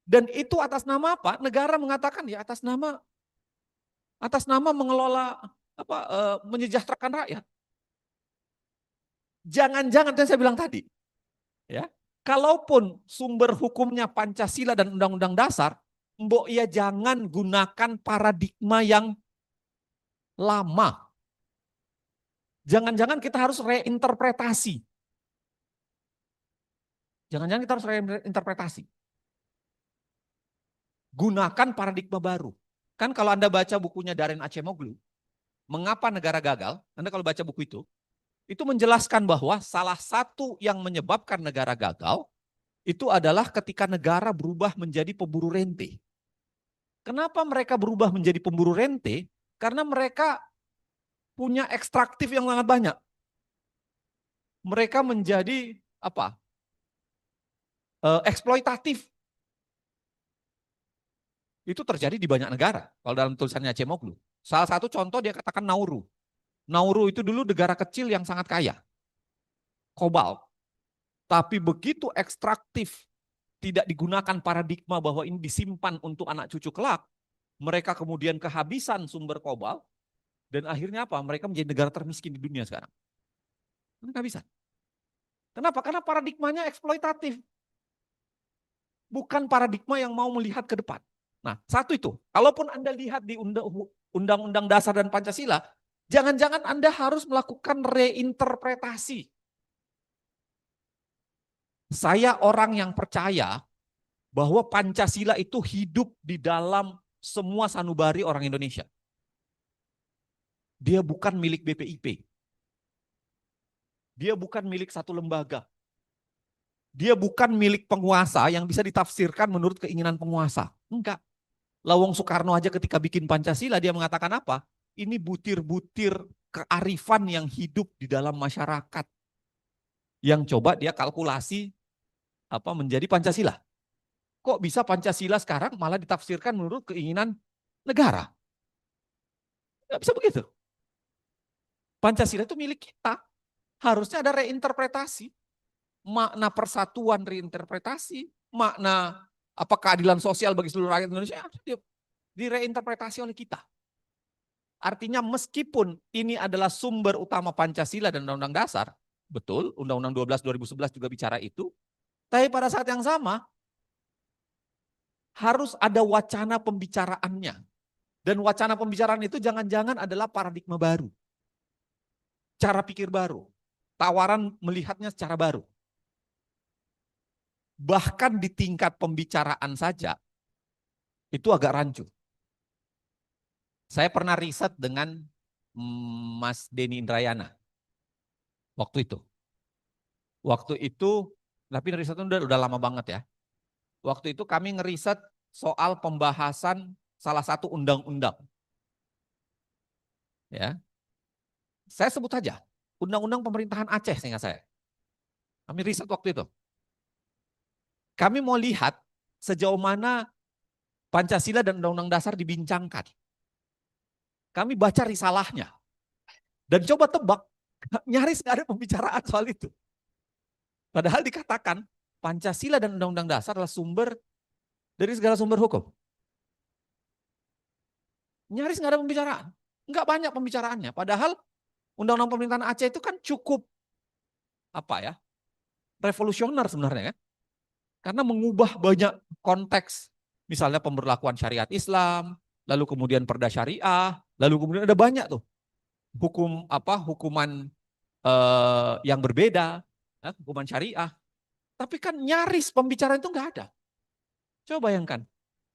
S3: Dan itu atas nama apa? Negara mengatakan ya atas nama mengelola menyejahterakan rakyat. Jangan-jangan yang saya bilang tadi, ya, kalaupun sumber hukumnya Pancasila dan Undang-Undang Dasar, mbok ya jangan gunakan paradigma yang lama. Jangan-jangan kita harus reinterpretasi. Jangan-jangan kita harus reinterpretasi. Gunakan paradigma baru. Kan kalau Anda baca bukunya Darin Acemoglu, Mengapa Negara Gagal, Anda kalau baca buku itu menjelaskan bahwa salah satu yang menyebabkan negara gagal itu adalah ketika negara berubah menjadi pemburu rente. Kenapa mereka berubah menjadi pemburu rente? Karena mereka punya ekstraktif yang sangat banyak. Mereka menjadi apa? Eksploitatif. Itu terjadi di banyak negara. Kalau dalam tulisannya Acemoglu. Salah satu contoh dia katakan Nauru. Nauru itu dulu negara kecil yang sangat kaya. Kobalt. Tapi begitu ekstraktif, tidak digunakan paradigma bahwa ini disimpan untuk anak cucu kelak, mereka kemudian kehabisan sumber kobalt, dan akhirnya apa? Mereka menjadi negara termiskin di dunia sekarang. Kehabisan. Kenapa? Karena paradigmanya eksploitatif. Bukan paradigma yang mau melihat ke depan. Nah, satu itu, kalaupun Anda lihat di Undang-Undang Dasar dan Pancasila, jangan-jangan Anda harus melakukan reinterpretasi. Saya orang yang percaya bahwa Pancasila itu hidup di dalam semua sanubari orang Indonesia. Dia bukan milik BPIP. Dia bukan milik satu lembaga. Dia bukan milik penguasa yang bisa ditafsirkan menurut keinginan penguasa. Enggak. Lawang Soekarno aja ketika bikin Pancasila dia mengatakan apa? Ini butir-butir kearifan yang hidup di dalam masyarakat. Yang coba dia kalkulasi menjadi Pancasila. Kok bisa Pancasila sekarang malah ditafsirkan menurut keinginan negara? Nggak bisa begitu. Pancasila itu milik kita. Harusnya ada reinterpretasi. Makna persatuan reinterpretasi. Makna keadilan sosial bagi seluruh rakyat Indonesia direinterpretasi oleh kita. Artinya meskipun ini adalah sumber utama Pancasila dan Undang-Undang Dasar, betul, Undang-Undang 12 2011 juga bicara itu, tapi pada saat yang sama, harus ada wacana pembicaraannya. Dan wacana pembicaraan itu jangan-jangan adalah paradigma baru. Cara pikir baru. Tawaran melihatnya secara baru. Bahkan di tingkat pembicaraan saja, itu agak rancu. Saya pernah riset dengan Mas Denny Indrayana. Waktu itu, tapi riset itu udah lama banget ya. Waktu itu kami ngeriset soal pembahasan salah satu undang-undang. Ya. Saya sebut saja, undang-undang pemerintahan Aceh seingat saya. Kami riset waktu itu. Kami mau lihat sejauh mana Pancasila dan Undang-Undang Dasar dibincangkan. Kami baca risalahnya. Dan coba tebak, nyaris nggak ada pembicaraan soal itu. Padahal dikatakan Pancasila dan Undang-Undang Dasar adalah sumber dari segala sumber hukum. Nyaris nggak ada pembicaraan. Nggak banyak pembicaraannya. Padahal Undang-Undang Pemerintahan Aceh itu kan cukup revolusioner sebenarnya kan. Karena mengubah banyak konteks. Misalnya pemberlakuan syariat Islam, lalu kemudian perda syariah, lalu kemudian ada banyak tuh hukuman yang berbeda, hukuman syariah. Tapi kan nyaris pembicaraan itu nggak ada. Coba bayangkan.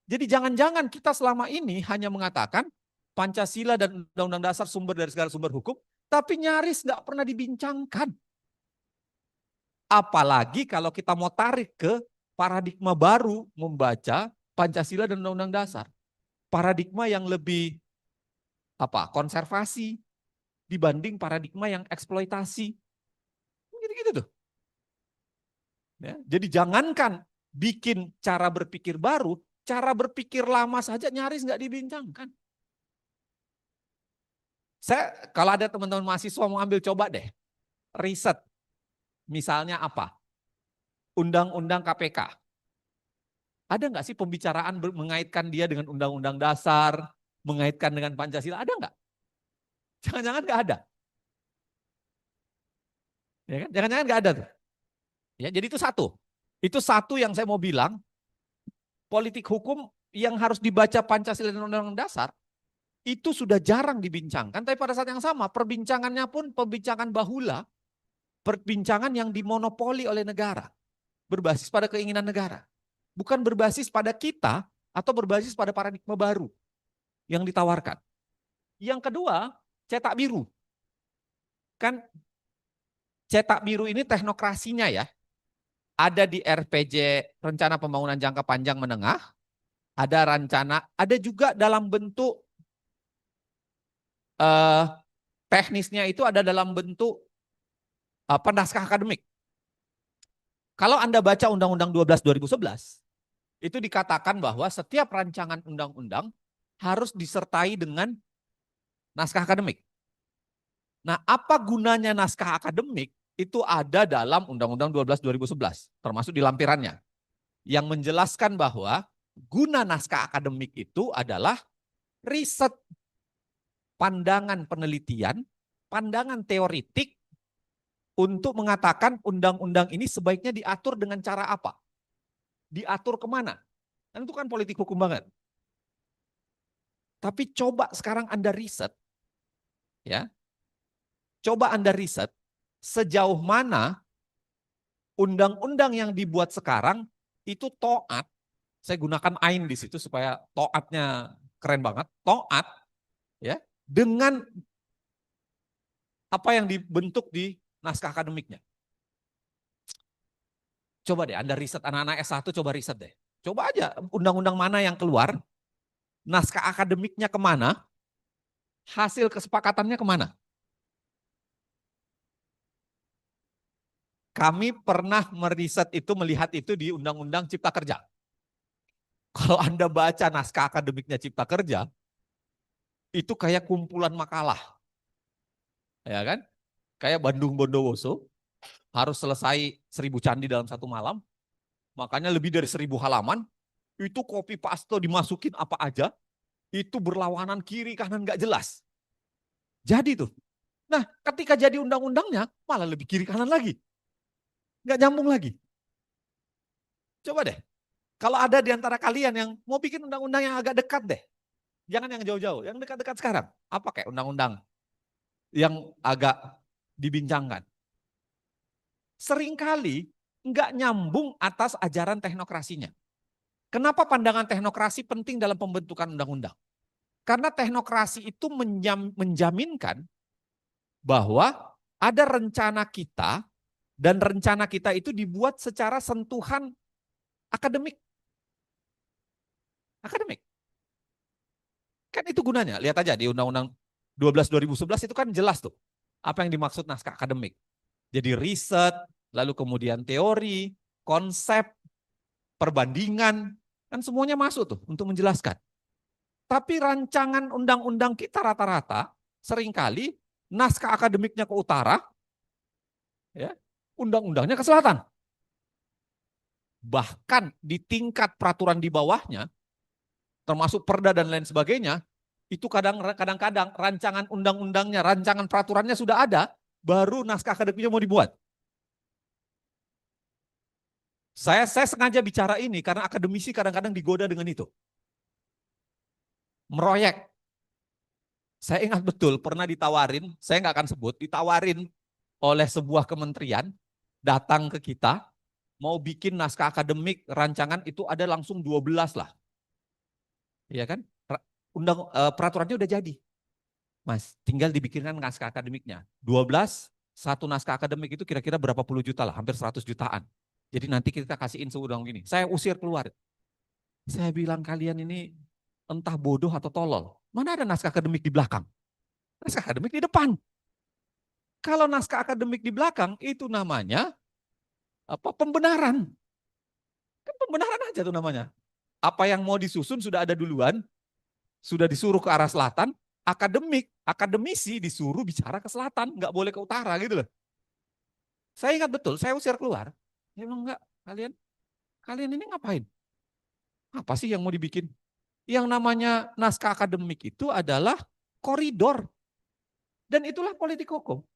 S3: Jadi jangan-jangan kita selama ini hanya mengatakan Pancasila dan Undang-Undang Dasar sumber dari segala sumber hukum, tapi nyaris nggak pernah dibincangkan. Apalagi kalau kita mau tarik ke paradigma baru membaca Pancasila dan Undang-Undang Dasar. Paradigma yang lebih konservasi dibanding paradigma yang eksploitasi. Gitu-gitu tuh. Ya, jadi jangankan bikin cara berpikir baru, cara berpikir lama saja nyaris nggak dibincangkan. Kalau ada teman-teman mahasiswa mau ambil, coba deh riset. Misalnya Undang-Undang KPK. Ada nggak sih pembicaraan mengaitkan dia dengan Undang-Undang Dasar, mengaitkan dengan Pancasila? Ada nggak? Jangan-jangan nggak ada. Ya kan? Jangan-jangan nggak ada tuh. Ya, jadi itu satu. Itu satu yang saya mau bilang, politik hukum yang harus dibaca Pancasila dan Undang-Undang Dasar itu sudah jarang dibincangkan, tapi pada saat yang sama perbincangannya pun perbincangan bahula, perbincangan yang dimonopoli oleh negara, berbasis pada keinginan negara. Bukan berbasis pada kita atau berbasis pada paradigma baru yang ditawarkan. Yang kedua, cetak biru. Kan cetak biru ini teknokrasinya ya. Ada di RPJ, Rencana Pembangunan Jangka Panjang Menengah, ada rencana, ada juga dalam bentuk teknisnya itu ada dalam bentuk naskah akademik. Kalau Anda baca Undang-Undang 12 2011, itu dikatakan bahwa setiap rancangan undang-undang harus disertai dengan naskah akademik. Nah, apa gunanya naskah akademik? Itu ada dalam Undang-Undang 12 2011, termasuk di lampirannya, yang menjelaskan bahwa guna naskah akademik itu adalah riset, pandangan penelitian, pandangan teoritik untuk mengatakan undang-undang ini sebaiknya diatur dengan cara apa? Diatur kemana? Dan itu kan politik hukum banget. Tapi coba sekarang Anda riset, ya, coba Anda riset sejauh mana undang-undang yang dibuat sekarang itu taat. Saya gunakan ain di situ supaya taatnya keren banget. Taat, ya, dengan apa yang dibentuk di naskah akademiknya. Coba deh Anda riset, anak-anak S1 coba riset deh. Coba aja undang-undang mana yang keluar, naskah akademiknya kemana, hasil kesepakatannya kemana. Kami pernah meriset itu, melihat itu di Undang-Undang Cipta Kerja. Kalau Anda baca naskah akademiknya Cipta Kerja, itu kayak kumpulan makalah. Ya kan? Kayak Bandung Bondowoso, harus selesai 1000 candi dalam satu malam, makanya lebih dari 1000 halaman, itu copy paste dimasukin apa aja, itu berlawanan kiri kanan nggak jelas. Jadi tuh. Nah, ketika jadi undang-undangnya, malah lebih kiri kanan lagi. Nggak nyambung lagi. Coba deh, kalau ada di antara kalian yang mau bikin undang-undang yang agak dekat deh. Jangan yang jauh-jauh, yang dekat-dekat sekarang. Apa kayak undang-undang yang agak dibincangkan. Seringkali nggak nyambung atas ajaran teknokrasinya. Kenapa pandangan teknokrasi penting dalam pembentukan undang-undang? Karena teknokrasi itu menjaminkan bahwa ada rencana kita, dan rencana kita itu dibuat secara sentuhan akademik. Akademik. Kan itu gunanya. Lihat aja di Undang-Undang 12 2011 itu kan jelas tuh apa yang dimaksud naskah akademik. Jadi riset, lalu kemudian teori, konsep, perbandingan, kan semuanya masuk tuh untuk menjelaskan. Tapi rancangan undang-undang kita rata-rata seringkali naskah akademiknya ke utara, ya, undang-undangnya ke selatan. Bahkan di tingkat peraturan di bawahnya, termasuk perda dan lain sebagainya, itu kadang-kadang rancangan undang-undangnya, rancangan peraturannya sudah ada, baru naskah akademiknya mau dibuat. Saya sengaja bicara ini karena akademisi kadang-kadang digoda dengan itu. Meroyek. Saya ingat betul pernah ditawarin, saya nggak akan sebut, ditawarin oleh sebuah kementerian, datang ke kita, mau bikin naskah akademik rancangan itu ada langsung 12 lah. Iya kan? Peraturannya udah jadi. Mas, tinggal dibikinkan naskah akademiknya. 12, satu naskah akademik itu kira-kira berapa puluh juta lah, hampir 100 jutaan. Jadi nanti kita kasihin seudang gini. Saya usir keluar. Saya bilang kalian ini entah bodoh atau tolol. Mana ada naskah akademik di belakang? Naskah akademik di depan. Kalau naskah akademik di belakang itu namanya pembenaran. Kan pembenaran aja tuh namanya. Apa yang mau disusun sudah ada duluan, sudah disuruh ke arah selatan, akademisi disuruh bicara ke selatan, nggak boleh ke utara gitu loh. Saya ingat betul, saya usir keluar. Saya bilang enggak, kalian ini ngapain? Apa sih yang mau dibikin? Yang namanya naskah akademik itu adalah koridor. Dan itulah politik hukum.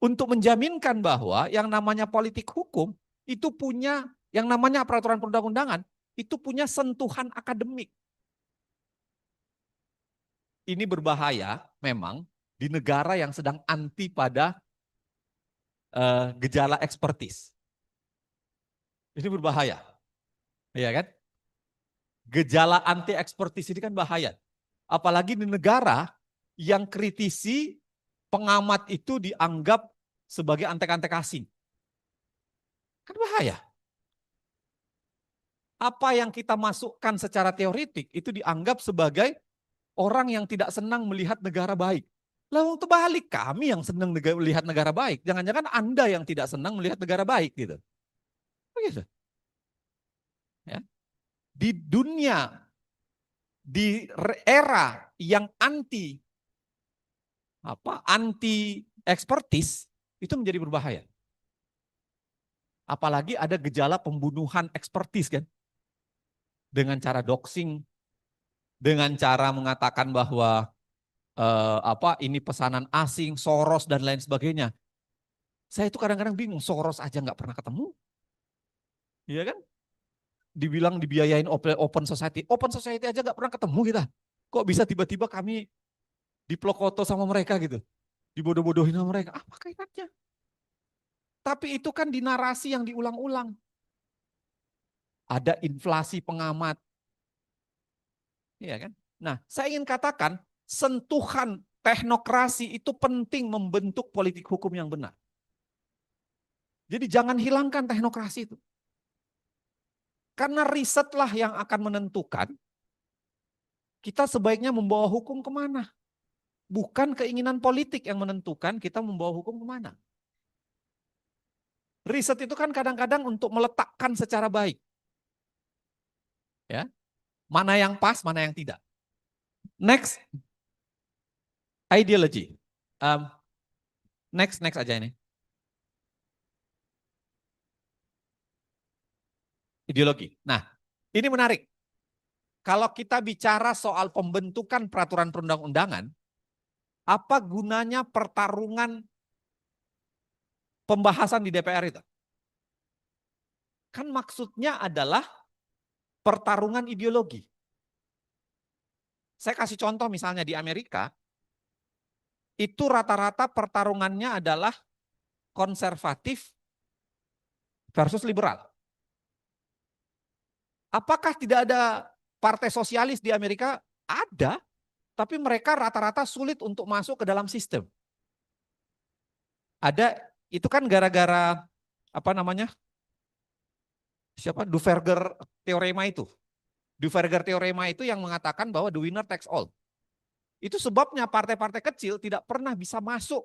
S3: untuk menjaminkan bahwa yang namanya politik hukum itu punya, yang namanya peraturan perundang-undangan itu punya sentuhan akademik. Ini berbahaya memang di negara yang sedang anti pada gejala ekspertis. Ini berbahaya, ya kan? Gejala anti ekspertis ini kan bahaya. Apalagi di negara yang kritisi pengamat itu dianggap sebagai antek-antek asing. Kan bahaya. Apa yang kita masukkan secara teoritik itu dianggap sebagai orang yang tidak senang melihat negara baik. Lalu terbalik, kami yang senang melihat negara baik. Jangan-jangan Anda yang tidak senang melihat negara baik gitu. Begitu. Ya. Di dunia, di era yang anti ekspertis itu menjadi berbahaya. Apalagi ada gejala pembunuhan ekspertis kan. Dengan cara doxing, dengan cara mengatakan bahwa ini pesanan asing, Soros dan lain sebagainya. Saya itu kadang-kadang bingung, Soros aja nggak pernah ketemu. Iya kan? Dibilang dibiayain open society. Open society aja nggak pernah ketemu kita. Kok bisa tiba-tiba kami diplokoto sama mereka gitu. Dibodoh-bodohin sama mereka. Apa kaitannya? Tapi itu kan di narasi yang diulang-ulang. Ada inflasi pengamat. Iya kan? Nah, saya ingin katakan sentuhan teknokrasi itu penting membentuk politik hukum yang benar. Jadi jangan hilangkan teknokrasi itu. Karena risetlah yang akan menentukan kita sebaiknya membawa hukum kemana. Bukan keinginan politik yang menentukan kita membawa hukum kemana. Riset itu kan kadang-kadang untuk meletakkan secara baik. Ya, mana yang pas, mana yang tidak. Next, ideology. Next aja ini. Ideologi. Nah, ini menarik. Kalau kita bicara soal pembentukan peraturan perundang-undangan, apa gunanya pertarungan pembahasan di DPR itu? Kan maksudnya adalah pertarungan ideologi. Saya kasih contoh misalnya di Amerika, itu rata-rata pertarungannya adalah konservatif versus liberal. Apakah tidak ada partai sosialis di Amerika? Ada, tapi mereka rata-rata sulit untuk masuk ke dalam sistem. Ada, itu kan gara-gara Duverger teorema itu. Duverger teorema itu yang mengatakan bahwa the winner takes all. Itu sebabnya partai-partai kecil tidak pernah bisa masuk.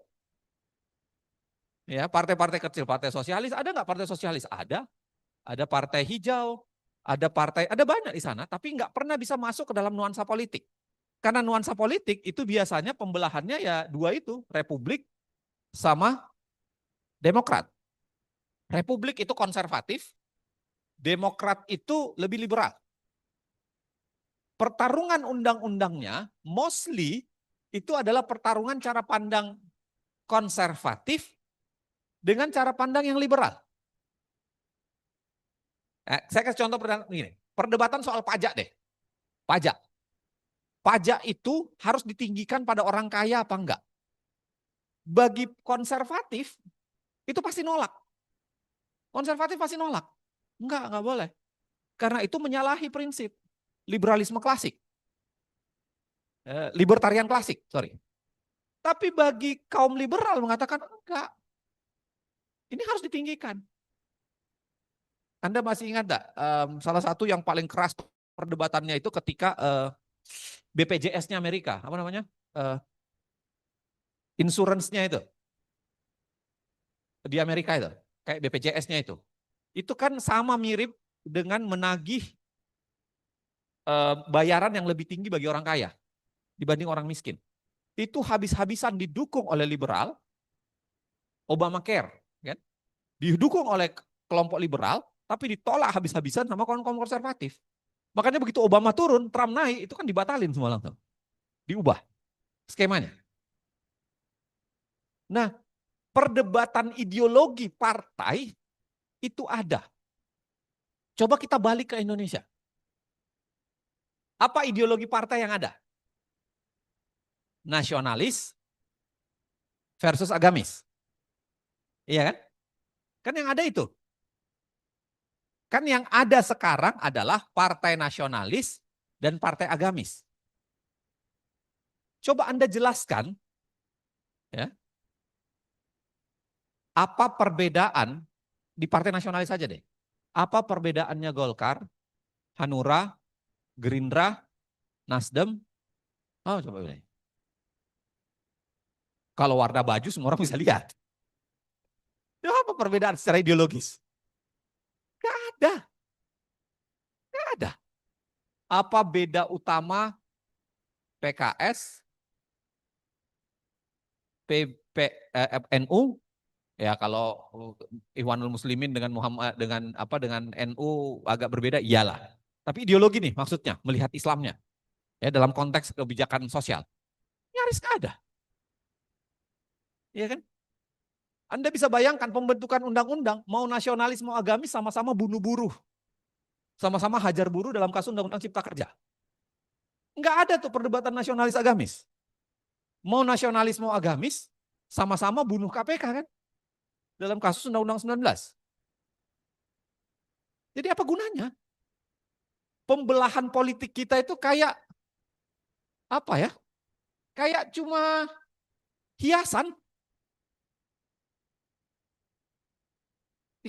S3: Ya, partai-partai kecil, partai sosialis, ada nggak partai sosialis? Ada partai hijau, ada banyak di sana, tapi nggak pernah bisa masuk ke dalam nuansa politik. Karena nuansa politik itu biasanya pembelahannya ya dua itu, Republik sama Demokrat. Republik itu konservatif, Demokrat itu lebih liberal. Pertarungan undang-undangnya mostly itu adalah pertarungan cara pandang konservatif dengan cara pandang yang liberal. Saya kasih contoh begini, perdebatan soal pajak deh. Pajak itu harus ditinggikan pada orang kaya apa enggak? Bagi konservatif itu pasti nolak. Konservatif pasti nolak. Enggak boleh. Karena itu menyalahi prinsip liberalisme klasik. Libertarian klasik, sorry. Tapi bagi kaum liberal mengatakan enggak. Ini harus ditinggikan. Anda masih ingat enggak salah satu yang paling keras perdebatannya itu ketika BPJS-nya Amerika, apa namanya? Insurance-nya itu. Di Amerika itu, kayak BPJS-nya itu. Itu kan sama mirip dengan menagih bayaran yang lebih tinggi bagi orang kaya dibanding orang miskin. Itu habis-habisan didukung oleh liberal, Obamacare, kan? Didukung oleh kelompok liberal, tapi ditolak habis-habisan sama kaum konservatif. Makanya begitu Obama turun, Trump naik, itu kan dibatalin semua langsung. Diubah skemanya. Nah, perdebatan ideologi partai itu ada. Coba kita balik ke Indonesia. Apa ideologi partai yang ada? Nasionalis versus agamis. Iya kan? Kan yang ada itu. Kan yang ada sekarang adalah partai nasionalis dan partai agamis. Coba Anda jelaskan ya, apa perbedaan di partai nasionalis saja deh. Apa perbedaannya Golkar, Hanura, Gerindra, Nasdem? Oh, coba boleh. Kalau warna baju semua orang bisa lihat. Ya, apa perbedaan secara ideologis? Gak ada. Gak ada. Apa beda utama PKS, NU? Ya kalau Ikhwanul Muslimin dengan Muhammad dengan NU agak berbeda, iyalah. Tapi ideologi nih maksudnya melihat Islamnya ya dalam konteks kebijakan sosial nyaris nggak ada, ya kan? Anda bisa bayangkan pembentukan undang-undang mau nasionalis mau agamis sama-sama bunuh buruh, sama-sama hajar buruh dalam kasus undang-undang Cipta Kerja. Nggak ada tuh perdebatan nasionalis agamis. Mau nasionalis mau agamis sama-sama bunuh KPK kan dalam kasus undang-undang 19. Jadi apa gunanya? Pembelahan politik kita itu kayak apa ya? Kayak cuma hiasan.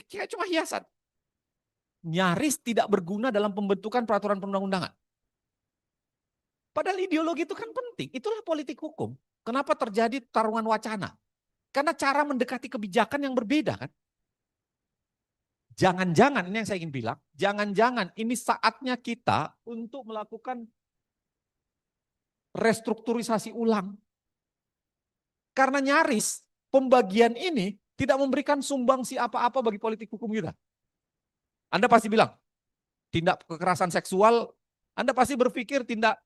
S3: Kayak cuma hiasan. Nyaris tidak berguna dalam pembentukan peraturan perundang-undangan. Padahal ideologi itu kan penting. Itulah politik hukum. Kenapa terjadi tarungan wacana? Karena cara mendekati kebijakan yang berbeda kan. Jangan-jangan, ini yang saya ingin bilang, jangan-jangan ini saatnya kita untuk melakukan restrukturisasi ulang. Karena nyaris pembagian ini tidak memberikan sumbangsi apa-apa bagi politik hukum kita. Anda pasti bilang, tindak kekerasan seksual, Anda pasti berpikir tindak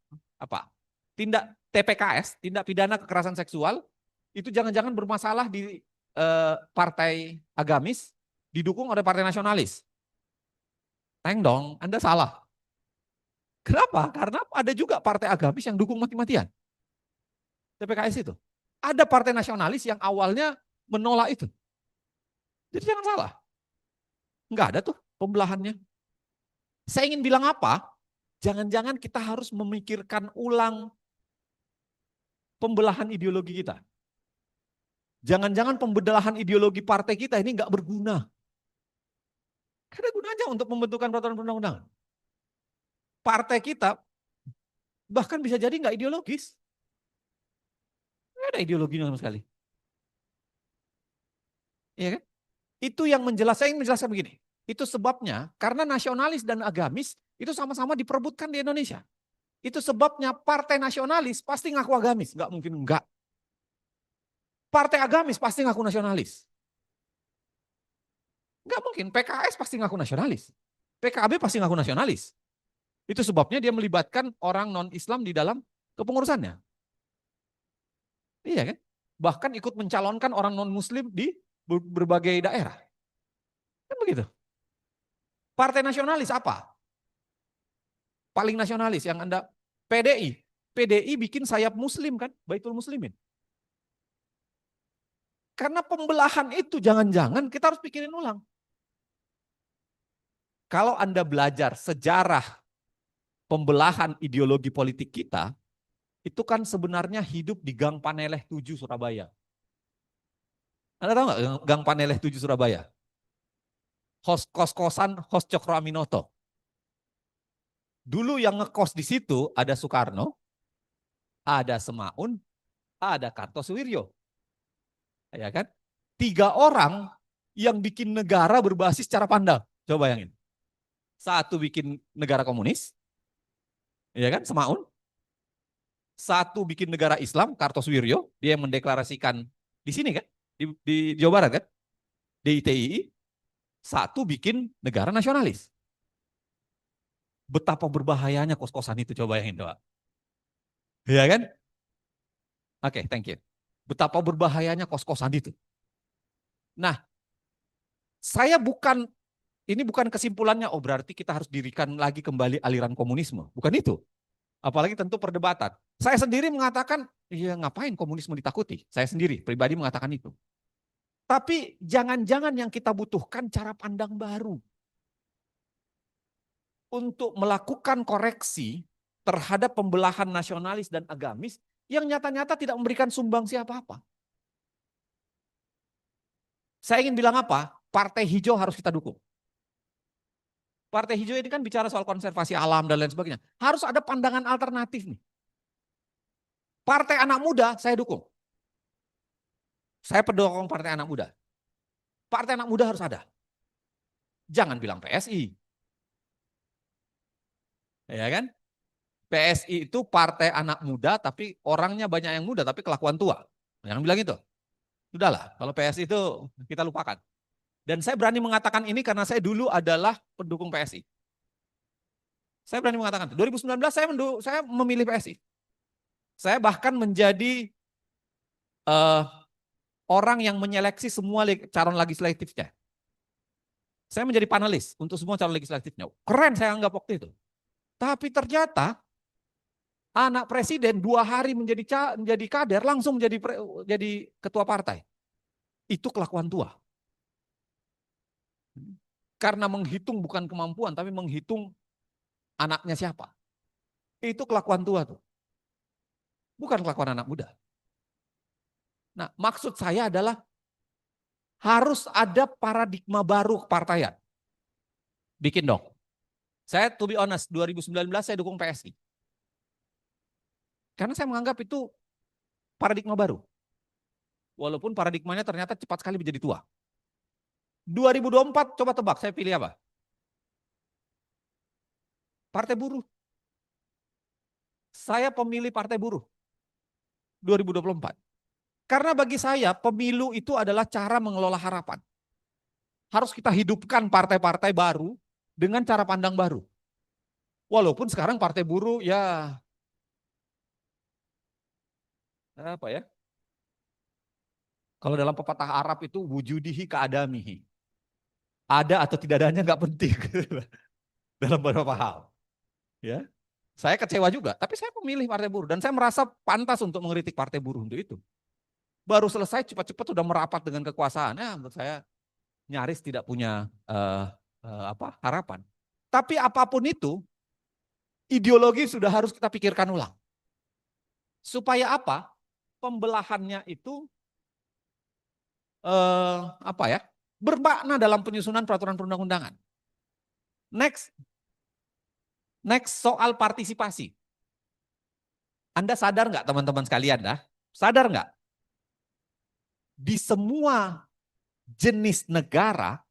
S3: TPKS, tindak pidana kekerasan seksual, itu jangan-jangan bermasalah di partai agamis, didukung oleh partai nasionalis. Teng dong, Anda salah. Kenapa? Karena ada juga partai agamis yang dukung mati-matian. TPKS itu. Ada partai nasionalis yang awalnya menolak itu. Jadi jangan salah. Enggak ada tuh pembelahannya. Saya ingin bilang apa? Jangan-jangan kita harus memikirkan ulang pembelahan ideologi kita. Jangan-jangan pembelahan ideologi partai kita ini enggak berguna. Ada gunanya untuk pembentukan peraturan perundang-undangan. Partai kita bahkan bisa jadi enggak ideologis. Enggak ada ideologinya sama sekali. Iya kan? Itu yang saya ingin menjelaskan begini. Itu sebabnya karena nasionalis dan agamis itu sama-sama diperebutkan di Indonesia. Itu sebabnya partai nasionalis pasti ngaku agamis. Enggak mungkin enggak. Partai agamis pasti ngaku nasionalis. Enggak mungkin. PKS pasti ngaku nasionalis. PKB pasti ngaku nasionalis. Itu sebabnya dia melibatkan orang non-Islam di dalam kepengurusannya. Iya kan? Bahkan ikut mencalonkan orang non-Muslim di berbagai daerah. Kan begitu. Partai nasionalis apa? Paling nasionalis yang Anda, PDI. PDI bikin sayap Muslim kan, Baitul Muslimin. Karena pembelahan itu jangan-jangan kita harus pikirin ulang. Kalau Anda belajar sejarah pembelahan ideologi politik kita, itu kan sebenarnya hidup di Gang Paneleh 7 Surabaya. Anda tahu nggak Gang Paneleh 7 Surabaya? Kos-kosan Cokro Aminoto. Dulu yang ngekos di situ ada Soekarno, ada Semaun, ada Kartosuwiryo. Ya kan? 3 orang yang bikin negara berbasis cara pandang. Coba bayangin. Satu bikin negara komunis, ya kan, Semaun. Satu bikin negara Islam, Kartosuwiryo, dia yang mendeklarasikan di sini kan, di Jawa Barat kan, DITII. Satu bikin negara nasionalis. Betapa berbahayanya kos-kosan itu, coba bayangin doang. Ya kan? Oke, thank you. Betapa berbahayanya kos-kosan itu. Nah, ini bukan kesimpulannya, oh berarti kita harus dirikan lagi kembali aliran komunisme. Bukan itu. Apalagi tentu perdebatan. Saya sendiri mengatakan, iya ngapain komunisme ditakuti? Saya sendiri pribadi mengatakan itu. Tapi jangan-jangan yang kita butuhkan cara pandang baru. Untuk melakukan koreksi terhadap pembelahan nasionalis dan agamis yang nyata-nyata tidak memberikan sumbangsi apa-apa. Saya ingin bilang apa? Partai hijau harus kita dukung. Partai hijau ini kan bicara soal konservasi alam dan lain sebagainya. Harus ada pandangan alternatif nih. Partai anak muda saya dukung. Saya pendukung partai anak muda. Partai anak muda harus ada. Jangan bilang PSI. Ya kan? PSI itu partai anak muda tapi orangnya banyak yang muda tapi kelakuan tua. Jangan bilang itu. Sudahlah, kalau PSI itu kita lupakan. Dan saya berani mengatakan ini karena saya dulu adalah pendukung PSI. Saya berani mengatakan itu. 2019 saya memilih PSI. Saya bahkan menjadi orang yang menyeleksi semua calon legislatifnya. Saya menjadi panelis untuk semua calon legislatifnya. Keren saya anggap waktu itu. Tapi ternyata anak presiden 2 hari menjadi kader langsung jadi ketua partai. Itu kelakuan tua. Karena menghitung bukan kemampuan tapi menghitung anaknya siapa. Itu kelakuan tua tuh. Bukan kelakuan anak muda. Nah, maksud saya adalah harus ada paradigma baru kepartaian. Bikin dong. Saya to be honest, 2019 saya dukung PSI. Karena saya menganggap itu paradigma baru. Walaupun paradigmanya ternyata cepat sekali menjadi tua. 2024 coba tebak saya pilih apa? Partai Buruh. Saya pemilih Partai Buruh. 2024. Karena bagi saya pemilu itu adalah cara mengelola harapan. Harus kita hidupkan partai-partai baru dengan cara pandang baru. Walaupun sekarang Partai Buruh ya apa ya? Kalau dalam pepatah Arab itu wujudihi keadamihi. Ada atau tidak adanya nggak penting dalam beberapa hal. Ya, saya kecewa juga, tapi saya memilih Partai Buruh dan saya merasa pantas untuk mengkritik Partai Buruh untuk itu. Baru selesai cepat-cepat sudah merapat dengan kekuasaan. Ya, menurut saya nyaris tidak punya harapan. Tapi apapun itu, ideologi sudah harus kita pikirkan ulang. Supaya apa? Pembelahannya itu bermakna dalam penyusunan peraturan perundang-undangan. Next soal partisipasi. Anda sadar nggak teman-teman sekalian dah? Sadar nggak? Di semua jenis negara,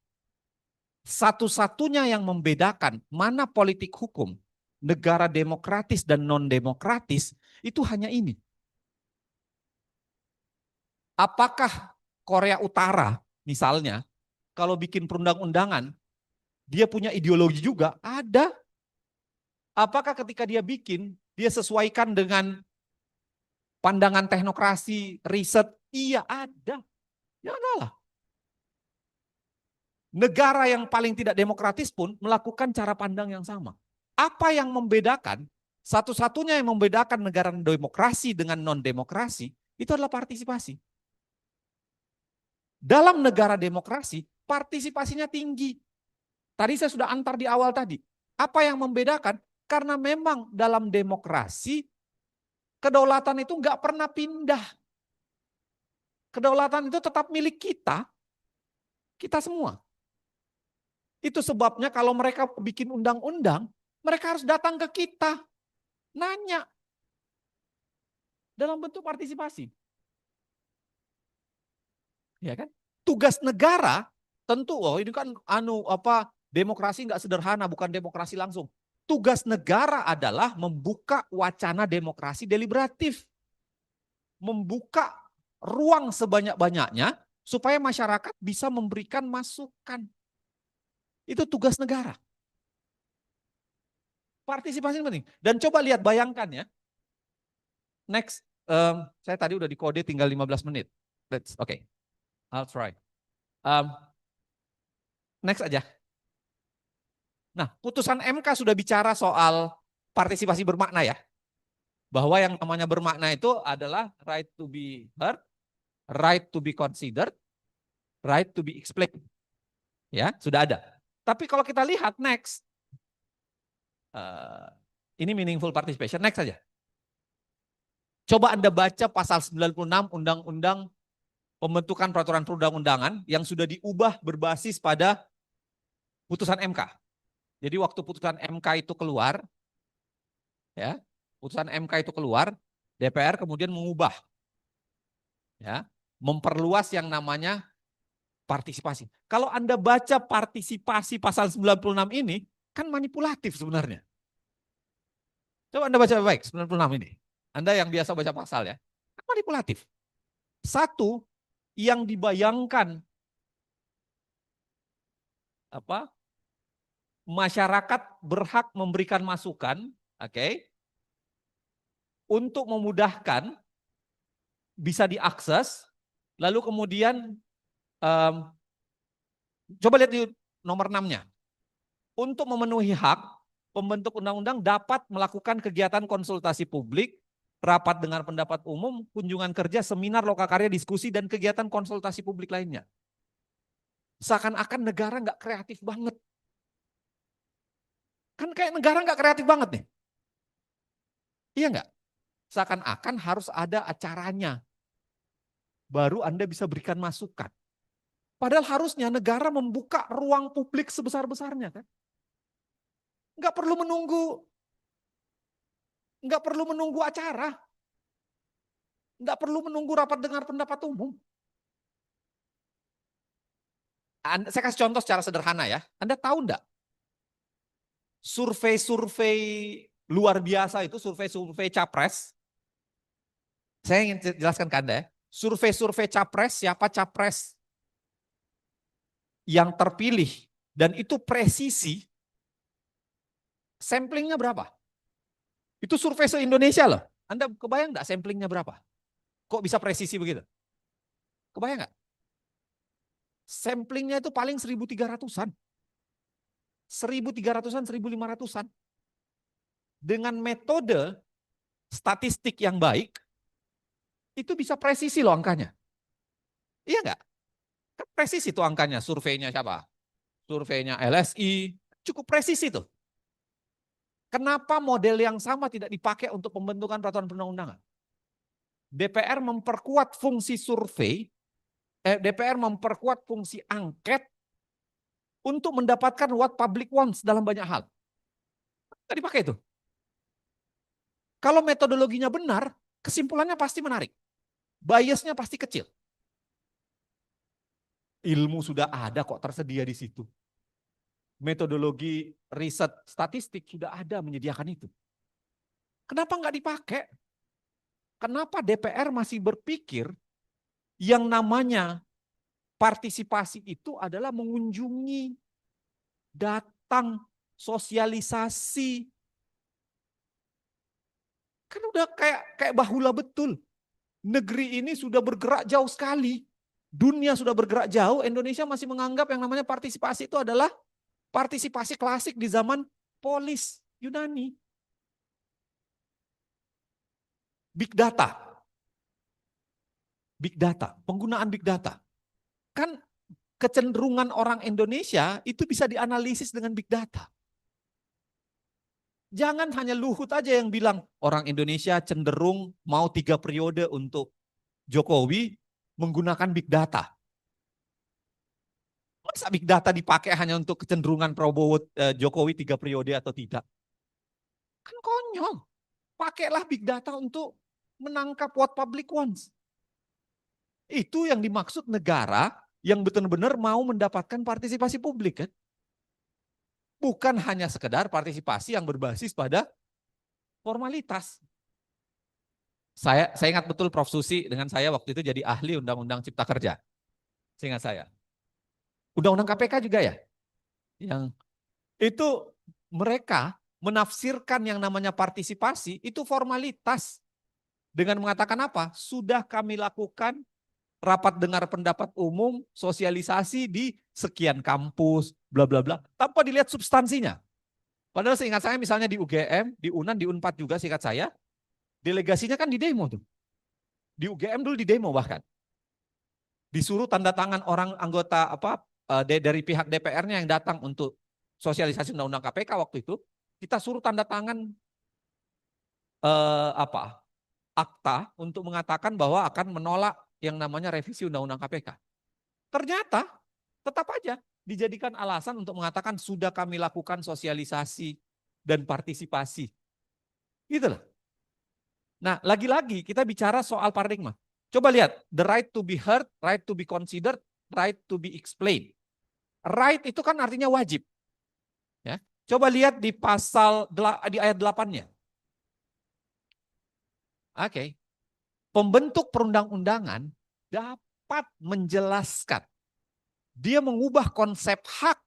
S3: satu-satunya yang membedakan mana politik hukum, negara demokratis dan non-demokratis, itu hanya ini. Apakah Korea Utara misalnya, kalau bikin perundang-undangan, dia punya ideologi juga? Ada. Apakah ketika dia bikin, dia sesuaikan dengan pandangan teknokrasi, riset? Iya ada. Ya adalah. Negara yang paling tidak demokratis pun melakukan cara pandang yang sama. Apa yang membedakan? Satu-satunya yang membedakan negara demokrasi dengan non-demokrasi itu adalah partisipasi. Dalam negara demokrasi, partisipasinya tinggi. Tadi saya sudah antar di awal tadi. Apa yang membedakan? Karena memang dalam demokrasi, kedaulatan itu nggak pernah pindah. Kedaulatan itu tetap milik kita semua. Itu sebabnya kalau mereka bikin undang-undang, mereka harus datang ke kita, nanya. Dalam bentuk partisipasi. Ya kan? Tugas negara tentu, ini kan demokrasi nggak sederhana, bukan demokrasi langsung. Tugas negara adalah membuka wacana demokrasi deliberatif. Membuka ruang sebanyak-banyaknya supaya masyarakat bisa memberikan masukan. Itu tugas negara. Partisipasi penting. Dan coba lihat, bayangkan ya. Next, saya tadi udah di kode tinggal 15 menit. Oke. I'll try. Next aja. Nah, putusan MK sudah bicara soal partisipasi bermakna ya. Bahwa yang namanya bermakna itu adalah right to be heard, right to be considered, right to be explained. Ya, sudah ada. Tapi kalau kita lihat next, ini meaningful participation, next saja. Coba Anda baca pasal 96 Undang-Undang Pembentukan Peraturan Perundang-undangan yang sudah diubah berbasis pada putusan MK. Jadi waktu putusan MK itu keluar, ya, putusan MK itu keluar, DPR kemudian mengubah, ya, memperluas yang namanya partisipasi. Kalau Anda baca partisipasi pasal 96 ini, kan manipulatif sebenarnya. Coba Anda baca baik 96 ini. Anda yang biasa baca pasal ya, kan manipulatif. Satu, yang dibayangkan masyarakat berhak memberikan masukan, oke, untuk memudahkan bisa diakses, lalu kemudian coba lihat di nomor 6-nya. Untuk memenuhi hak, pembentuk undang-undang dapat melakukan kegiatan konsultasi publik, rapat dengar pendapat umum, kunjungan kerja, seminar, lokakarya, diskusi, dan kegiatan konsultasi publik lainnya. Seakan-akan negara nggak kreatif banget. Kan kayak negara nggak kreatif banget nih. Iya nggak? Seakan-akan harus ada acaranya. Baru Anda bisa berikan masukan. Padahal harusnya negara membuka ruang publik sebesar-besarnya kan. Nggak perlu menunggu acara. Nggak perlu menunggu rapat dengar pendapat umum. Saya kasih contoh secara sederhana ya. Anda tahu enggak? Survei-survei luar biasa itu, survei-survei capres. Saya ingin jelaskan ke Anda ya. Survei-survei capres, siapa capres yang terpilih dan itu presisi, samplingnya berapa? Itu survei se-Indonesia loh. Anda kebayang enggak samplingnya berapa? Kok bisa presisi begitu? Kebayang enggak? Samplingnya itu paling 1.300-an. 1.300-an, 1.500-an. Dengan metode statistik yang baik, itu bisa presisi loh angkanya. Iya enggak? Kan presisi tuh angkanya, surveinya siapa? Surveinya LSI, cukup presisi tuh. Kenapa model yang sama tidak dipakai untuk pembentukan peraturan perundang-undangan? DPR memperkuat fungsi survei, DPR memperkuat fungsi angket untuk mendapatkan what public wants dalam banyak hal. Tidak dipakai itu. Kalau metodologinya benar, kesimpulannya pasti menarik. Biasnya pasti kecil. Ilmu sudah ada kok tersedia di situ. Metodologi riset statistik sudah ada menyediakan itu. Kenapa nggak dipakai? Kenapa DPR masih berpikir yang namanya partisipasi itu adalah mengunjungi, datang, sosialisasi. Kan udah kayak bahula betul. Negeri ini sudah bergerak jauh sekali. Dunia sudah bergerak jauh, Indonesia masih menganggap yang namanya partisipasi itu adalah partisipasi klasik di zaman polis Yunani. Big data. Big data, penggunaan big data. Kan kecenderungan orang Indonesia itu bisa dianalisis dengan big data. Jangan hanya Luhut aja yang bilang orang Indonesia cenderung mau 3 periode untuk Jokowi menggunakan big data. Masa big data dipakai hanya untuk kecenderungan Prabowo Jokowi 3 periode atau tidak? Kan konyol. Pakailah big data untuk menangkap what public wants. Itu yang dimaksud negara yang benar-benar mau mendapatkan partisipasi publik kan. Bukan hanya sekedar partisipasi yang berbasis pada formalitas. Saya ingat betul Prof. Susi dengan saya waktu itu jadi ahli Undang-Undang Cipta Kerja. Seingat saya. Undang-Undang KPK juga ya. Yang itu mereka menafsirkan yang namanya partisipasi itu formalitas. Dengan mengatakan apa? Sudah kami lakukan rapat dengar pendapat umum, sosialisasi di sekian kampus, bla bla bla, tanpa dilihat substansinya. Padahal seingat saya misalnya di UGM, di UNAN, di UNPAD juga seingat saya, delegasinya kan di demo tuh. Di UGM dulu di demo bahkan. Disuruh tanda tangan orang anggota dari pihak DPR-nya yang datang untuk sosialisasi undang-undang KPK waktu itu, kita suruh tanda tangan akta untuk mengatakan bahwa akan menolak yang namanya revisi undang-undang KPK. Ternyata tetap aja dijadikan alasan untuk mengatakan sudah kami lakukan sosialisasi dan partisipasi. Gitu loh. Nah, lagi-lagi kita bicara soal paradigma. Coba lihat, the right to be heard, right to be considered, right to be explained. Right itu kan artinya wajib. Ya. Coba lihat di di ayat 8-nya. Oke. Pembentuk perundang-undangan dapat menjelaskan. Dia mengubah konsep hak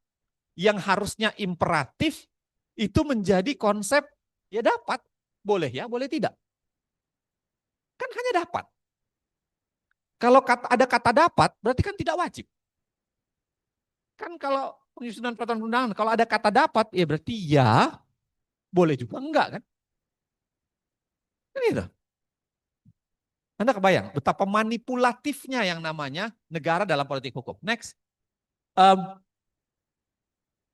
S3: yang harusnya imperatif itu menjadi konsep ya dapat. Boleh ya, boleh tidak. Kan hanya dapat. Kalau ada kata dapat, berarti kan tidak wajib. Kan kalau penyusunan peraturan perundangan, kalau ada kata dapat, ya berarti ya, boleh juga enggak kan? Kan gitu. Anda kebayang betapa manipulatifnya yang namanya negara dalam politik hukum. Next.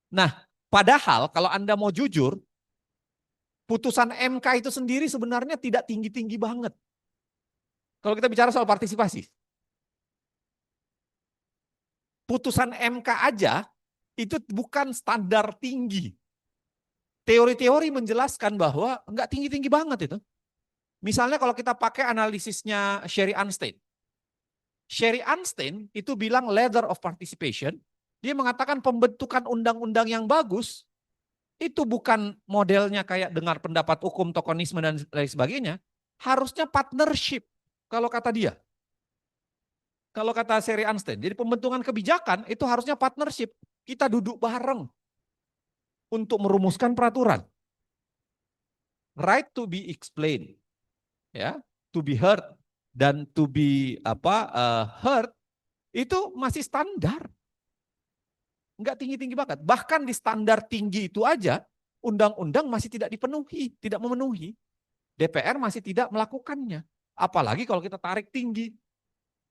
S3: Nah, padahal kalau Anda mau jujur, putusan MK itu sendiri sebenarnya tidak tinggi-tinggi banget. Kalau kita bicara soal partisipasi. Putusan MK aja itu bukan standar tinggi. Teori-teori menjelaskan bahwa enggak tinggi-tinggi banget itu. Misalnya kalau kita pakai analisisnya Sherry Arnstein. Sherry Arnstein itu bilang ladder of participation. Dia mengatakan pembentukan undang-undang yang bagus itu bukan modelnya kayak dengar pendapat hukum, tokonisme dan lain sebagainya. Harusnya partnership kalau kata dia. Kalau kata Sherry Arnstein. Jadi pembentukan kebijakan itu harusnya partnership. Kita duduk bareng untuk merumuskan peraturan. Right to be explained. Ya, to be heard dan to be heard itu masih standar. Enggak tinggi-tinggi banget. Bahkan di standar tinggi itu aja undang-undang masih tidak dipenuhi, tidak memenuhi. DPR masih tidak melakukannya. Apalagi kalau kita tarik tinggi.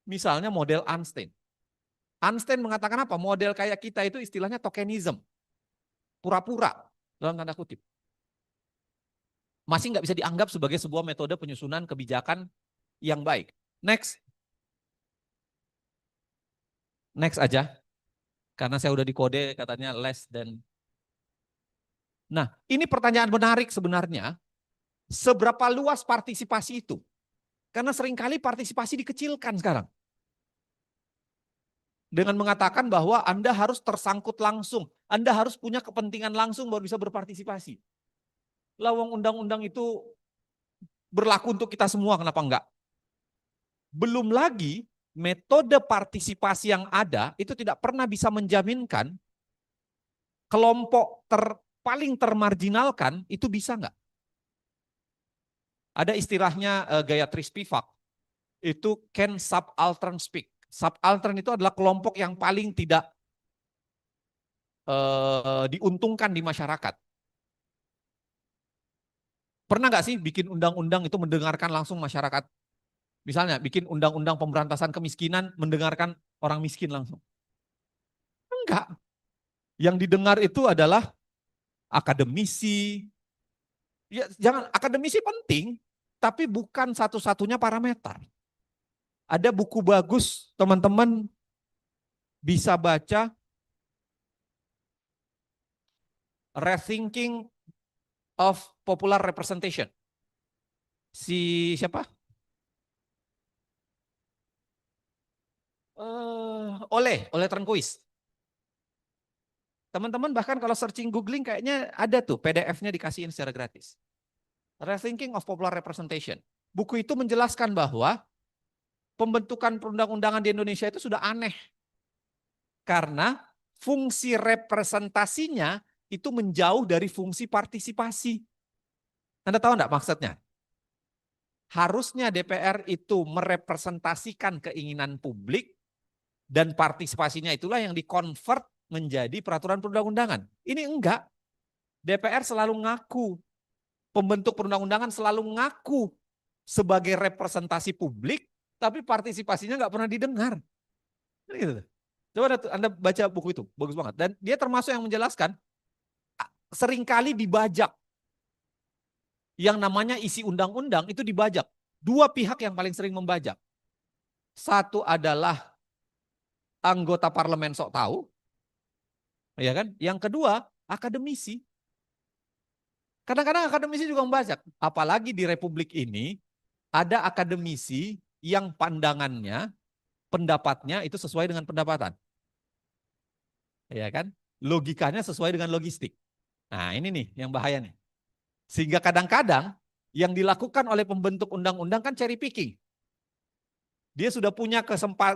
S3: Misalnya model Arnstein. Arnstein mengatakan apa? Model kayak kita itu istilahnya tokenism. Pura-pura dalam tanda kutip. Masih nggak bisa dianggap sebagai sebuah metode penyusunan kebijakan yang baik. Next. Next aja. Karena saya udah dikode katanya less than. Nah, ini pertanyaan menarik sebenarnya. Seberapa luas partisipasi itu? Karena seringkali partisipasi dikecilkan sekarang. Dengan mengatakan bahwa Anda harus tersangkut langsung. Anda harus punya kepentingan langsung baru bisa berpartisipasi. Lawang undang-undang itu berlaku untuk kita semua, kenapa enggak? Belum lagi metode partisipasi yang ada itu tidak pernah bisa menjaminkan kelompok paling termarginalkan itu bisa enggak? Ada istilahnya Gayatri Spivak, itu can subaltern speak. Subaltern itu adalah kelompok yang paling tidak diuntungkan di masyarakat. Pernah nggak sih bikin undang-undang itu mendengarkan langsung masyarakat? Misalnya bikin undang-undang pemberantasan kemiskinan mendengarkan orang miskin langsung. Enggak. Yang didengar itu adalah akademisi. Ya, jangan, akademisi penting, tapi bukan satu-satunya parameter. Ada buku bagus, teman-teman bisa baca Rethinking of Popular Representation. Si siapa? Ole Turnquist. Teman-teman bahkan kalau searching googling kayaknya ada tuh PDF-nya dikasihin secara gratis. Rethinking of Popular Representation. Buku itu menjelaskan bahwa pembentukan perundang-undangan di Indonesia itu sudah aneh. Karena fungsi representasinya itu menjauh dari fungsi partisipasi. Anda tahu enggak maksudnya? harusnya DPR itu merepresentasikan keinginan publik dan partisipasinya itulah yang dikonvert menjadi peraturan perundang-undangan. Ini enggak. DPR selalu ngaku, pembentuk perundang-undangan selalu ngaku sebagai representasi publik, tapi partisipasinya nggak pernah didengar. Gitu. Coba Anda baca buku itu, bagus banget. Dan dia termasuk yang menjelaskan, seringkali dibajak. Yang namanya isi undang-undang itu dibajak. Dua pihak yang paling sering membajak. Satu adalah anggota parlemen sok tahu, ya kan? Yang kedua, akademisi. Kadang-kadang akademisi juga membajak. Apalagi di Republik ini, ada akademisi yang pandangannya, pendapatnya itu sesuai dengan pendapatan. Ya kan? Logikanya sesuai dengan logistik. Nah ini nih yang bahaya nih. Sehingga kadang-kadang yang dilakukan oleh pembentuk undang-undang kan cherry picking. Dia sudah punya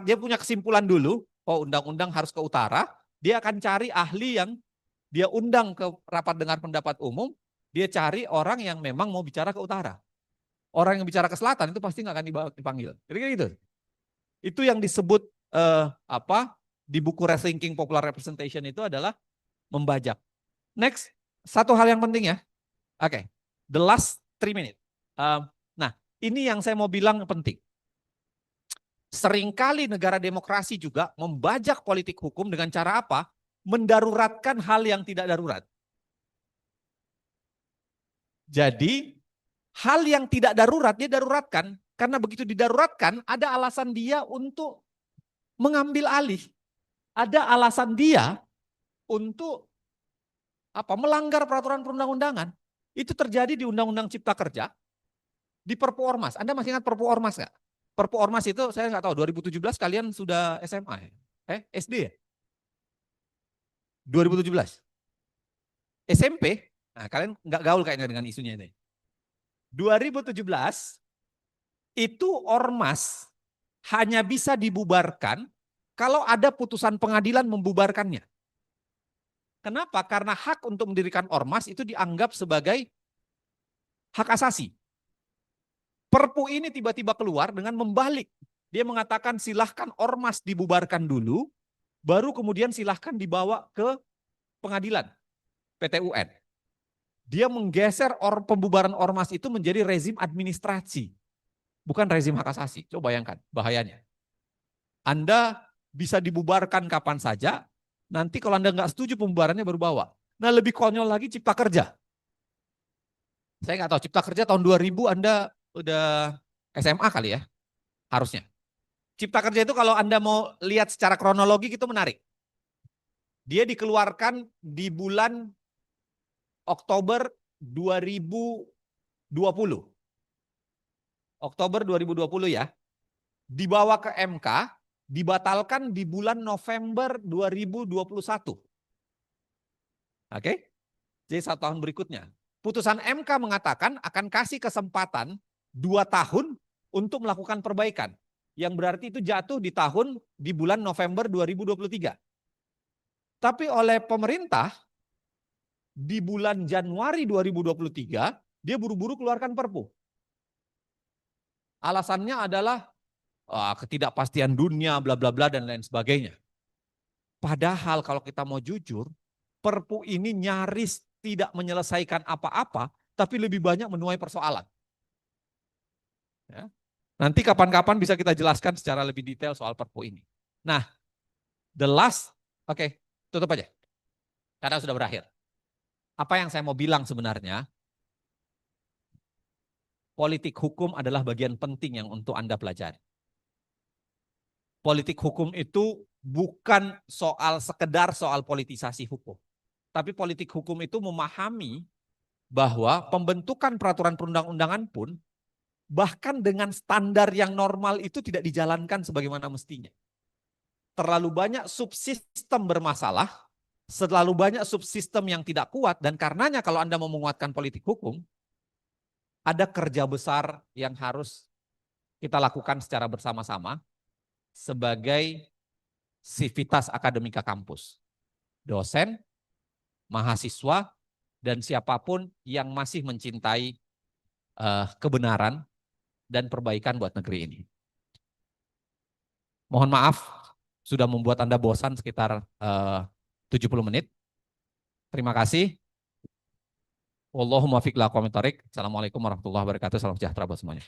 S3: dia punya kesimpulan dulu, oh undang-undang harus ke utara, dia akan cari ahli yang dia undang ke rapat dengar pendapat umum, dia cari orang yang memang mau bicara ke utara. Orang yang bicara ke selatan itu pasti nggak akan dipanggil. Kira-kira gitu. Itu yang disebut di buku Rethinking Popular Representation itu adalah membajak. Next, satu hal yang penting ya. Oke, the last 3 minutes. Nah, ini yang saya mau bilang penting. Seringkali negara demokrasi juga membajak politik hukum dengan cara apa? Mendaruratkan hal yang tidak darurat. Jadi, hal yang tidak darurat dia daruratkan. Karena begitu didaruratkan, ada alasan dia untuk mengambil alih. Ada alasan dia untuk melanggar peraturan perundang-undangan. Itu terjadi di Undang-Undang Cipta Kerja, di Perpu Ormas. Anda masih ingat Perpu Ormas nggak? Perpu Ormas itu saya nggak tahu, 2017 kalian sudah SMA ya? SD ya? 2017. SMP, nah kalian nggak gaul kayaknya dengan isunya ini. 2017 itu Ormas hanya bisa dibubarkan kalau ada putusan pengadilan membubarkannya. Kenapa? Karena hak untuk mendirikan ormas itu dianggap sebagai hak asasi. Perpu ini tiba-tiba keluar dengan membalik. Dia mengatakan silahkan ormas dibubarkan dulu, baru kemudian silahkan dibawa ke pengadilan, PT UN. Dia menggeser pembubaran ormas itu menjadi rezim administrasi, bukan rezim hak asasi. Coba bayangkan bahayanya. Anda bisa dibubarkan kapan saja, nanti kalau Anda nggak setuju pembubarannya baru bawa. Nah lebih konyol lagi Cipta Kerja. Saya nggak tahu Cipta Kerja tahun 2000 Anda udah SMA kali ya, harusnya. Cipta Kerja itu kalau Anda mau lihat secara kronologi itu menarik. Dia dikeluarkan di bulan Oktober 2020. Oktober 2020 ya. Dibawa ke MK, dibatalkan di bulan November 2021. Oke? Jadi 1 tahun berikutnya. Putusan MK mengatakan akan kasih kesempatan 2 tahun untuk melakukan perbaikan. Yang berarti itu jatuh di bulan November 2023. Tapi oleh pemerintah, di bulan Januari 2023, dia buru-buru keluarkan Perpu. Alasannya adalah ketidakpastian dunia, bla bla bla dan lain sebagainya. Padahal kalau kita mau jujur, Perpu ini nyaris tidak menyelesaikan apa-apa, tapi lebih banyak menuai persoalan. Ya. Nanti kapan-kapan bisa kita jelaskan secara lebih detail soal Perpu ini. Nah, the last, oke, tutup aja. Karena sudah berakhir. Apa yang saya mau bilang sebenarnya, politik hukum adalah bagian penting yang untuk Anda pelajari. Politik hukum itu bukan sekedar soal politisasi hukum. Tapi politik hukum itu memahami bahwa pembentukan peraturan perundang-undangan pun bahkan dengan standar yang normal itu tidak dijalankan sebagaimana mestinya. Terlalu banyak subsistem bermasalah, terlalu banyak subsistem yang tidak kuat, dan karenanya kalau Anda mau menguatkan politik hukum, ada kerja besar yang harus kita lakukan secara bersama-sama sebagai sivitas akademika kampus. Dosen, mahasiswa, dan siapapun yang masih mencintai kebenaran dan perbaikan buat negeri ini. Mohon maaf sudah membuat Anda bosan sekitar 70 menit. Terima kasih. Wallahumma fiqh la. Assalamualaikum warahmatullahi wabarakatuh. Salam sejahtera buat semuanya.